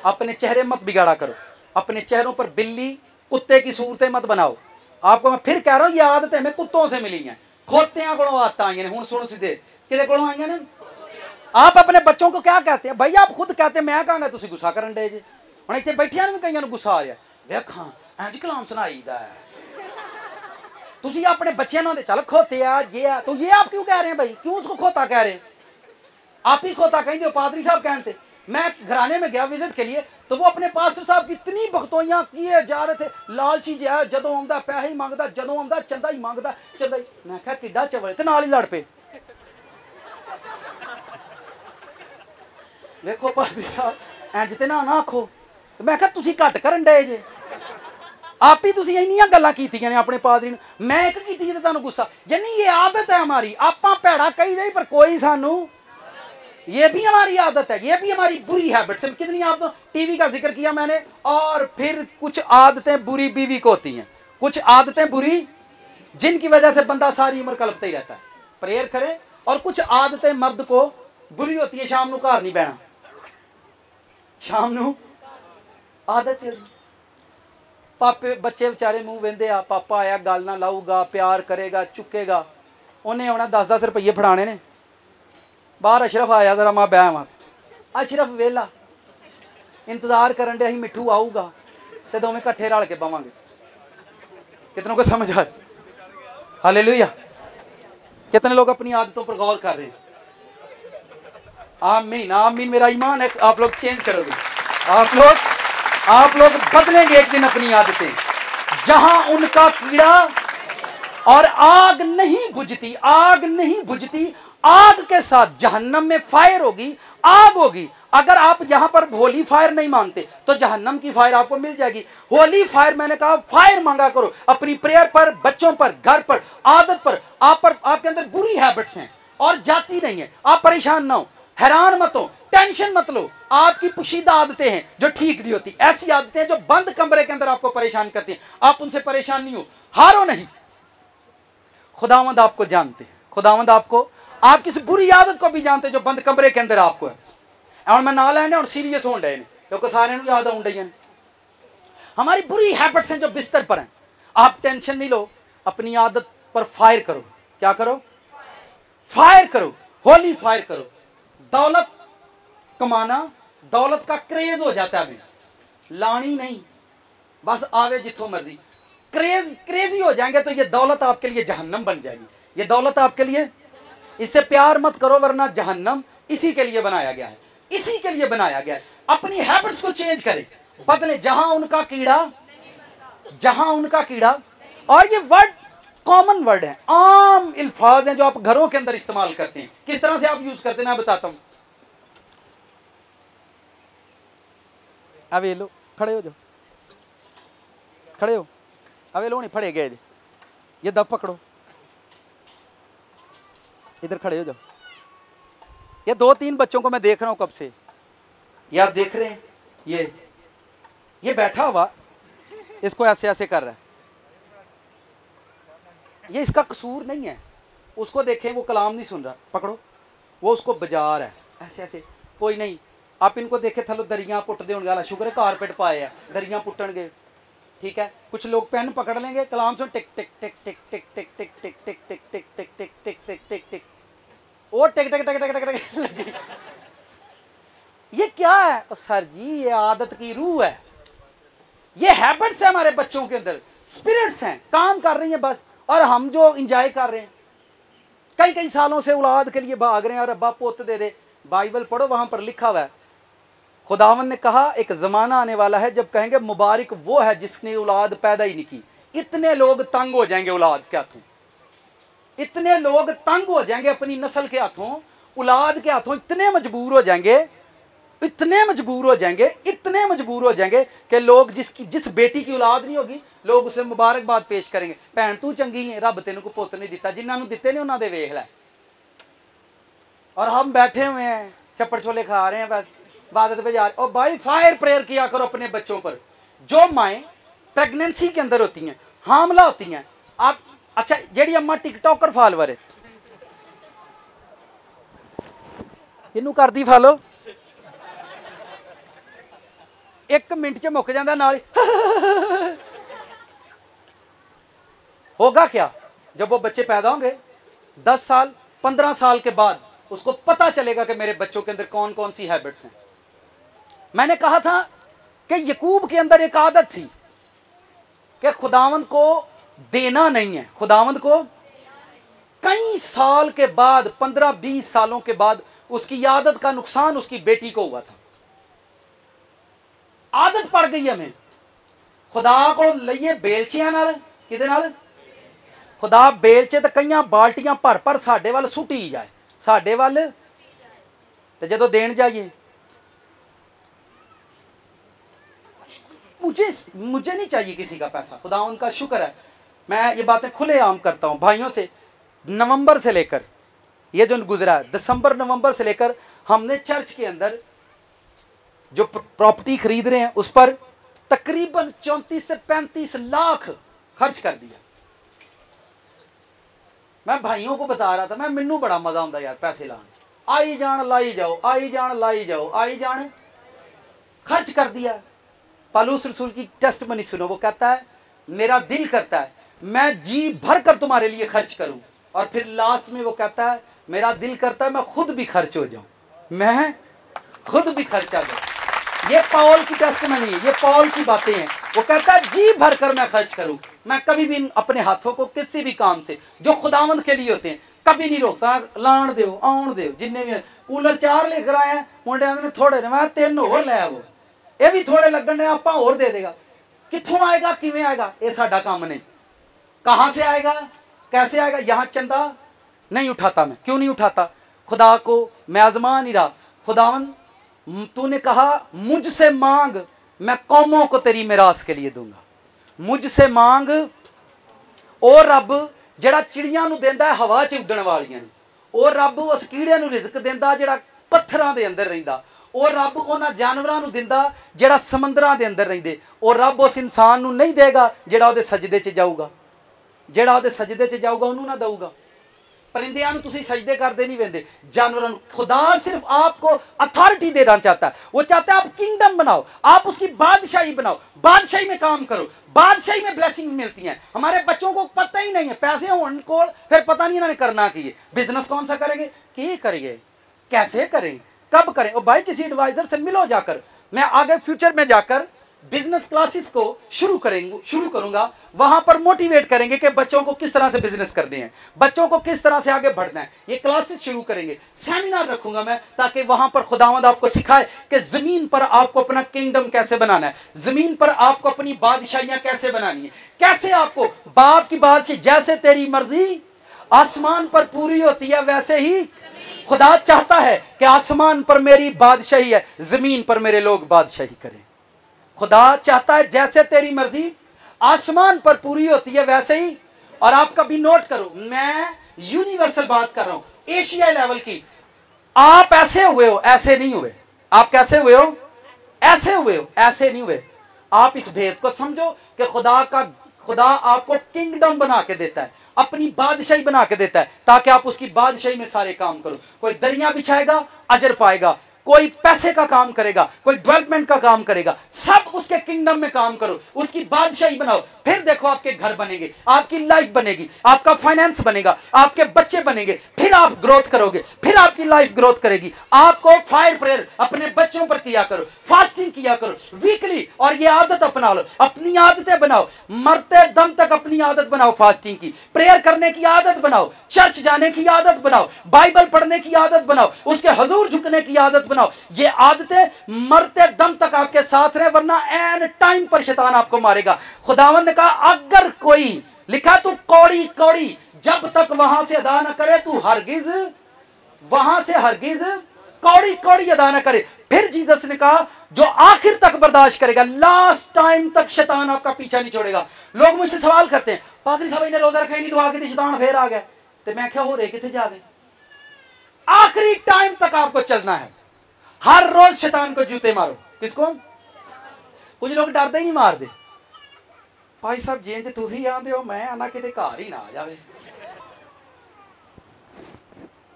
अपने चेहरे मत बिगाड़ा करो, अपने चेहरों पर बिल्ली कुत्ते की सूरतें मत बनाओ। आपको मैं फिर कह रहा हूं ये आदतें हमें कुत्तों से मिली हैं, खोतियां को आदत आई हैं। हूं सुनो सीधे कि आई हैं। आप अपने बच्चों को क्या कहते हैं? भाई आप खुद कहते हैं, मैं कहना तुम गुस्सा करन डे जे। हम इतने बैठिया भी कई गुस्सा आ रहा, वेखा इंज कलाम सुनाई दा है, तुम अपने बच्चों ने चल खोते आ ये है, तो ये आप क्यों कह रहे हैं भाई? क्यों उसको खोता कह रहे हैं? आप ही खोता कहेंगे हो, पादरी साहब कहते। मैं घराने में गया विजिट के लिए, तो वो अपने पास्टर साहब की इतनी बख्तोइयां किए जा रहे थे। लालची जो जदों आंदा पैसे ही मंगदा, जदों आंदा चंदा ही मंगदा, चंदा ही। मैं कहा किड्डा चवल ते नाल ही लड़ पे। देखो पादरी साहब इंज ते ना आखो। मैं कहा तुसीं घट करन डे जे, आप ही तुसीं इन्नियां गल्लां कीतियां ने अपने पादरी ने। मैं एक कीती जे तुहानूं गुस्सा। यानी ये आदत है हमारी, आपां भैड़ा कही जाई पर कोई सानू, ये भी हमारी आदत है, ये भी हमारी बुरी हैबिट्स है। कितनी आप तो टीवी का जिक्र किया मैंने। और फिर कुछ आदतें बुरी बीवी को होती हैं, कुछ आदतें बुरी जिनकी वजह से बंदा सारी उम्र कलपता ही रहता है। प्रेयर करे। और कुछ आदतें मर्द को बुरी होती है, शाम नूं घर नहीं बहना, शाम नूं आदत है। पापे बच्चे बेचारे मुंह वेंदे आ, पापा आया गल ना लाऊगा, प्यार करेगा, चुकेगा, उन्हें आना 10-10 रुपये फड़ाने ने। बाहर अशरफ आया जरा मां बह मां, अशरफ वेला इंतजार करन दे, मिठू आऊगा तो दोवें कट्ठे रल के बवांगे। कितनों को समझ आ रही? हालेलुया। कितने लोग अपनी आदतों पर गौर कर रहे हैं? आमीन आमीन। मेरा ईमान है आप लोग चेंज करोगे, आप लोग बदलेंगे एक दिन अपनी आदतें। जहां उनका कीड़ा और आग नहीं बुझती, आग नहीं बुझती, आग के साथ जहन्नम में फायर होगी, आग होगी। अगर आप यहां पर होली फायर नहीं मांगते तो जहन्नम की फायर आपको मिल जाएगी। होली फायर मैंने कहा फायर मांगा करो अपनी प्रेयर पर, बच्चों पर, घर पर, आदत पर। आपके अंदर बुरी हैबिट्स हैं और जाती नहीं है। आप परेशान ना हो, हैरान मत हो, टेंशन मत लो। आपकी पुशीदा आदतें हैं जो ठीक नहीं होती, ऐसी आदतें हैं जो बंद कमरे के अंदर आपको परेशान करती हैं। आप उनसे परेशान नहीं हो, हारो नहीं। खुदावंद आपको जानते हैं, खुदावंद आपको आपकी इस बुरी आदत को भी जानते हैं जो बंद कमरे के अंदर आपको है। और मैं ना लेने और सीरियस हो रहे हैं क्योंकि सारे याद आउं रही हैं। हमारी बुरी हैबिट्स हैं जो बिस्तर पर हैं। आप टेंशन नहीं लो, अपनी आदत पर फायर करो। क्या करो? फायर करो, होली फायर करो। दौलत कमाना, दौलत का क्रेज हो जाता है हमें। लानी नहीं, बस आवे जितों मर्जी। क्रेजी हो जाएंगे तो ये दौलत आपके लिए जहन्नम बन जाएगी। ये दौलत आपके लिए, इससे प्यार मत करो वरना जहन्नम इसी के लिए बनाया गया है, इसी के लिए बनाया गया है। अपनी हैबिट्स को चेंज करें, बदले। जहां उनका कीड़ा, और ये वर्ड कॉमन वर्ड है, आम अल्फाज हैं जो आप घरों के अंदर इस्तेमाल करते हैं। किस तरह से आप यूज करते हैं मैं बताता हूं। अब ये लो, खड़े हो जाओ, खड़े हो। अब ये लो नहीं फड़े गए, ये दब पकड़ो, इधर खड़े हो जाओ। ये 2-3 बच्चों को मैं देख रहा हूं कब से, ये आप देख रहे हैं, ये बैठा हुआ इसको ऐसे ऐसे कर रहा है। ये इसका कसूर नहीं है, उसको देखें वो कलाम नहीं सुन रहा, पकड़ो, वो उसको बजा रहा है ऐसे ऐसे। कोई नहीं, आप इनको देखे थलो दरियां पुटते होने वाला, शुक्र है कारपेट पाए है, दरियां पुटन गए, ठीक है। कुछ लोग पेन पकड़ लेंगे, कलाम सुन, टिक टिक टिक टिक टिक टिक टिक टिक टिक टिक टिक टिक टिक टिक टिक टिक टिक, और टिक टिक टिक टिक टिक टिक। ये क्या है सर जी? ये आदत की रूह है, ये हैबिट्स है हमारे बच्चों के अंदर, स्पिरिट्स हैं, काम कर रही हैं बस। और हम जो इंजॉय कर रहे हैं, कई सालों से औलाद के लिए भाग रहे हैं, और अब्बा पुत दे दे। बाइबल पढ़ो, वहां पर लिखा हुआ है, खुदावन ने कहा एक जमाना आने वाला है जब कहेंगे मुबारक वो है जिसने औलाद पैदा ही नहीं की। इतने लोग तंग हो जाएंगे औलाद के हाथों, इतने लोग तंग हो जाएंगे अपनी नस्ल के हाथों, औलाद के हाथों, इतने मजबूर हो जाएंगे, इतने मजबूर हो जाएंगे कि लोग जिस बेटी की औलाद नहीं होगी, लोग उसे मुबारकबाद पेश करेंगे, भैन तू चंगी है, रब तेन को पुत नहीं दिता, जिन्होंने दिते ने उन्होंने वेख लै। और हम बैठे हुए हैं चप्पड़ छोले खा रहे हैं, बस इबादत पे जा रहे। और भाई फायर प्रेयर किया करो अपने बच्चों पर। जो माएँ प्रेगनेंसी के अंदर होती हैं, हामला होती हैं, आप अच्छा जेडी अम्मा टिकटॉकर फॉलोवर है, किनू कर दी फॉलो, 1 मिनट च मुक जाता नाल। होगा क्या जब वो बच्चे पैदा होंगे 10 साल 15 साल के बाद, उसको पता चलेगा कि मेरे बच्चों के अंदर कौन कौन सी हैबिट्स हैं। मैंने कहा था कि यकूब के अंदर एक आदत थी कि खुदावंद को देना नहीं है, खुदावंद को कई साल के बाद, 15-20 सालों के बाद उसकी आदत का नुकसान उसकी बेटी को हुआ था। आदत पड़ गई हमें, खुदा को लइए बेलचियां नाल, किदे नाल? खुदा बेलचे तो कई बाल्टियां भर भर साडे वाल सुटी जाए, साडे वाल, तो जदों देन जाइए मुझे नहीं चाहिए किसी का पैसा, खुदा उनका शुक्र है। मैं ये बातें खुलेआम करता हूं भाइयों से। नवंबर से लेकर ये जो गुजरा है, दिसंबर नवंबर से लेकर हमने चर्च के अंदर जो प्रॉपर्टी खरीद रहे हैं उस पर तकरीबन 34 से 35 लाख खर्च कर दिया। मैं भाइयों को बता रहा था, मैं मैनू बड़ा मजा आता यार पैसे लाने, आई जान लाई जाओ, आई जान लाई जाओ, आई जान, खर्च कर दिया। पौलुस रसूल की टेस्टमनी सुनो, वो कहता है मेरा दिल करता है मैं जी भर कर तुम्हारे लिए खर्च करूं, और फिर लास्ट में वो कहता है मेरा दिल करता है मैं खुद भी खर्च हो जाऊं, मैं खुद भी खर्चा दूं। ये पौल की टेस्टमनी है, ये पौल की बातें हैं। वो कहता है जी भर कर मैं खर्च करूं, मैं कभी भी अपने हाथों को किसी भी काम से जो खुदावंद के लिए होते हैं कभी नहीं रोकता। लाण दो, आउण दो, जिन्ने भी कूलर 4 लेकर आए हैं, मुंडे ने थोड़े ने, मैं 3 होर लै आवो, ये भी थोड़े लगन ने, आप होर दे देगा। कित्थों आएगा, किवें आएगा, ये साडा काम नहीं। कहां से आएगा, कैसे आएगा? यहां चंदा नहीं उठाता मैं। क्यों नहीं उठाता? खुदा को मैं आजमा नहीं रहा। खुदावन तूने कहा मुझसे मांग, मैं कौमों को तेरी मिरास के लिए दूंगा। मुझसे मांग। और रब ਜਿਹੜਾ चिड़ियां ਨੂੰ ਦਿੰਦਾ हवा 'ਚ ਉੱਡਣ ਵਾਲੀਆਂ ਨੂੰ, ਉਹ ਰੱਬ ਉਸ ਕੀੜਿਆਂ ਨੂੰ ਰਿਜ਼ਕ ਦਿੰਦਾ ਜਿਹੜਾ ਪੱਥਰਾਂ ਦੇ ਅੰਦਰ ਰਹਿੰਦਾ। ਉਹ ਰੱਬ ਉਹਨਾਂ ਜਾਨਵਰਾਂ ਨੂੰ ਦਿੰਦਾ ਜਿਹੜਾ ਸਮੁੰਦਰਾਂ ਦੇ ਅੰਦਰ ਰਹਿੰਦੇ। ਉਹ ਰੱਬ ਉਸ ਇਨਸਾਨ ਨੂੰ ਨਹੀਂ ਦੇਗਾ ਜਿਹੜਾ ਉਹਦੇ ਸਜਦੇ 'ਚ ਜਾਊਗਾ, ਜਿਹੜਾ ਉਹਦੇ ਸਜਦੇ 'ਚ ਜਾਊਗਾ ਉਹਨੂੰ ਨਾ ਦਊਗਾ। परिंदियां ਨੂੰ ਤੁਸੀਂ सजदे करते नहीं वेंदे, जानवरों को। खुदा सिर्फ आपको अथॉरिटी देना चाहता है, वो चाहता है आप किंगडम बनाओ, आप उसकी बादशाही बनाओ, बादशाही में काम करो, बादशाही में ब्लेसिंग मिलती है। हमारे बच्चों को पता ही नहीं है, पैसे होने को फिर पता नहीं इन्होंने करना की है, बिजनेस कौन सा करेंगे, कि करेंगे, कैसे करें, कब करें। और भाई किसी एडवाइजर से मिलो जाकर, मैं आगे फ्यूचर में जाकर बिजनेस क्लासेस को शुरू करूंगा। वहां पर मोटिवेट करेंगे कि बच्चों को किस तरह से बिजनेस करने हैं, बच्चों को किस तरह से आगे बढ़ना है। ये क्लासेस शुरू करेंगे, सेमिनार रखूंगा मैं, ताकि वहां पर खुदावंद आपको सिखाए कि जमीन पर आपको अपना किंगडम कैसे बनाना है, जमीन पर आपको अपनी बादशाहियां कैसे बनानी है, कैसे आपको बाप की बादशाही, जैसे तेरी मर्जी आसमान पर पूरी होती है वैसे ही खुदा चाहता है कि आसमान पर मेरी बादशाही है, जमीन पर मेरे लोग बादशाही करें। खुदा चाहता है जैसे तेरी मर्जी आसमान पर पूरी होती है वैसे ही। और आप कभी नोट करो, मैं यूनिवर्सल बात कर रहा हूं, एशिया लेवल की। आप ऐसे हुए हो, ऐसे नहीं हुए। आप कैसे हुए हो? ऐसे हुए हो, ऐसे नहीं हुए। आप इस भेद को समझो कि खुदा आपको किंगडम बना के देता है, अपनी बादशाही बना के देता है, ताकि आप उसकी बादशाही में सारे काम करो। कोई दरिया बिछाएगा, अजर पाएगा, कोई पैसे का काम करेगा, कोई डेवलपमेंट का काम करेगा, सब उसके किंगडम में काम करो, उसकी बादशाही बनाओ। फिर देखो आपके घर बनेंगे, आपकी लाइफ बनेगी, आपका फाइनेंस बनेगा, आपके बच्चे बनेंगे, फिर आप ग्रोथ करोगे, फिर आपकी लाइफ ग्रोथ करेगी। आपको फायर प्रेयर अपने बच्चों पर किया करो, फास्टिंग किया करो वीकली, और ये आदत अपना लो, अपनी आदतें बनाओ, मरते दम तक अपनी आदत बनाओ, फास्टिंग की, प्रेयर करने की आदत बनाओ, चर्च जाने की आदत बनाओ, बाइबल पढ़ने की आदत बनाओ, उसके हजूर झुकने की आदत बनाओ। ये आदतें मरते दम तक आपके साथ रहे, वरना एन टाइम पर शैतान आपको मारेगा। खुदावंद ने कहा अगर कोई, लिखा तू कौड़ी कौड़ी जब तक वहां से अदा न करे, तू हरगिज वहां से हरगिज कौड़ी कौड़ी अदा न करे। फिर जीसस ने कहा जो आखिर तक बर्दाश्त करेगा, लास्ट टाइम तक शैतान आपका पीछा नहीं छोड़ेगा। लोग मुझसे सवाल करते हैं, पादरी साहब ने रोजा रखा ही नहीं तो आगे शैतान फिर आ गया, तो मैं क्या हो रहे कितने जावे। आखिरी टाइम तक आपको चलना है। हर रोज शैतान को जूते मारो। किसको? कुछ लोग डरते ही नहीं मार दे। भाई साहब जेंज तुसी आंदे हो, मैं आना किते घर ही ना आ जावे।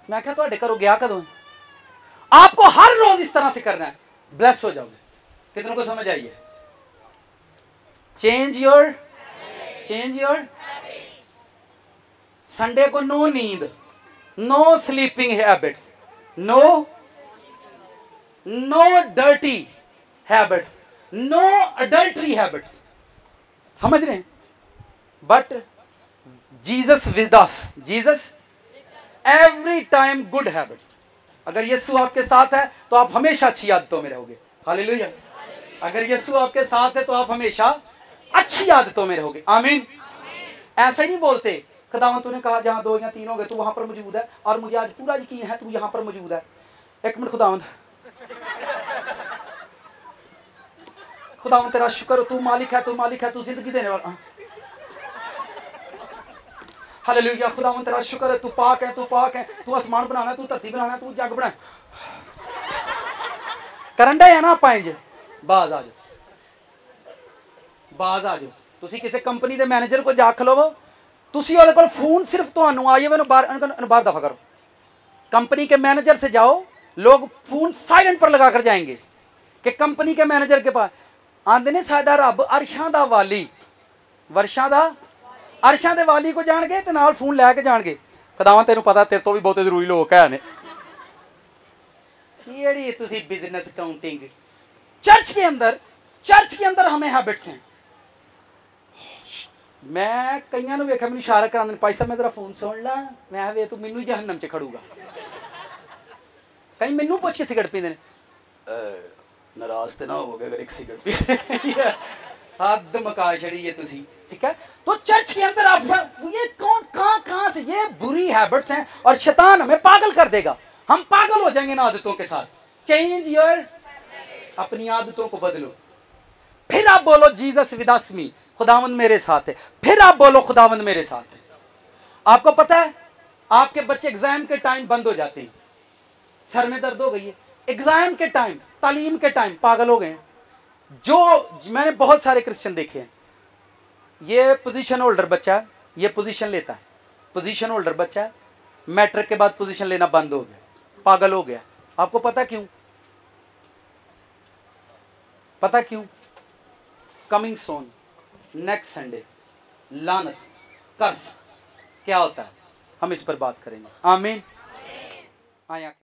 मैं क्या तुहाडे घरों गया कदों? आपको हर रोज इस तरह से करना है, ब्लेस हो जाओगे। कितनों को समझ आई है? चेंज योर संडे को नो नींद, no sleeping habits, no dirty habits, no adultery habits. समझ रहे हैं? But Jesus with us, Jesus every time good habits. अगर यीशु आपके साथ है तो आप हमेशा अच्छी आदतों में रहोगे। हालेलुया। अगर यीशु आपके साथ है तो आप हमेशा अच्छी आदतों में रहोगे। आमीन। ऐसे नहीं बोलते, खुदावंद तूने कहा जहां दो या तीन हो गए तू वहां पर मौजूद है, और मुझे आज पूरा यकीन है तू यहां पर मौजूद है। एक मिनट खुदावंद तेरा शुक्र हो, तू मालिक है, तू जिंदगी देने वाला। हालेलुया। खुदावंद तेरा शुक्र है, तू पाक है, तू आसमान बनाना है, तू धरती बनाना है, तू जग बना करंडा है ना। पाए बाज आ जाओ। तुसी किसी कंपनी के मैनेजर को जा खलोवो, तुसी ਉਹਦੇ ਕੋਲ फोन सिर्फ ਤੁਹਾਨੂੰ आइए मैंने बाहर दफा करो। कंपनी के मैनेजर से जाओ, लोग फोन साइलेंट पर लगा कर जाएंगे कि कंपनी के मैनेजर के पास आंदे ने साडा रब अरशां दा वाली, वर्षां दा अरशां दे वाली को जान गए ते नाल फोन लैके जान गए। खुदावंद तेनू पता तेरे तो भी बहुत जरूरी लोग है ने। केड़ी तुसी बिजनेस अकाउंटिंग। चर्च के अंदर हमें हैबिट्स हैं। मैं कईयां नूं वेखिया, मैनूं इशारा करांदे, भाई साहब मैं तेरा फोन सुन ला, मैं वे तू मैनूं ही जहन्नम च खड़ूगा। कई मैनूं पुछ के सिगरेट पींदे ने, नाराज तो ना होगे अगर एक सिगरेट पी। हद मका छड़ी है तुसी, ठीक है। तो चर्च के अंदर आप ये कौन कहां से ये बुरी हैबिट्स हैं, और शैतान हमें पागल कर देगा। हम पागल हो जाएंगे इन आदतों के साथ। चेंज योर, अपनी आदतों को बदलो। फिर आप बोलो जीसस विद अस मी, खुदावंद मेरे साथ है। फिर आप बोलो खुदावंद मेरे साथ है। आपको पता है आपके बच्चे एग्जाम के टाइम बंद हो जाते हैं, सर में दर्द हो गई है, एग्जाम के टाइम, तालीम के टाइम पागल हो गए। जो मैंने बहुत सारे क्रिश्चियन देखे हैं, ये पोजीशन होल्डर बच्चा है, ये पोजीशन लेता है, पोजीशन होल्डर बच्चा है, मैट्रिक के बाद पोजीशन लेना बंद हो गया, पागल हो गया। आपको पता क्यों? पता क्यों? कमिंग सोन, नेक्स्ट संडे, लानत, कर्स क्या होता है, हम इस पर बात करेंगे। आमीन। आया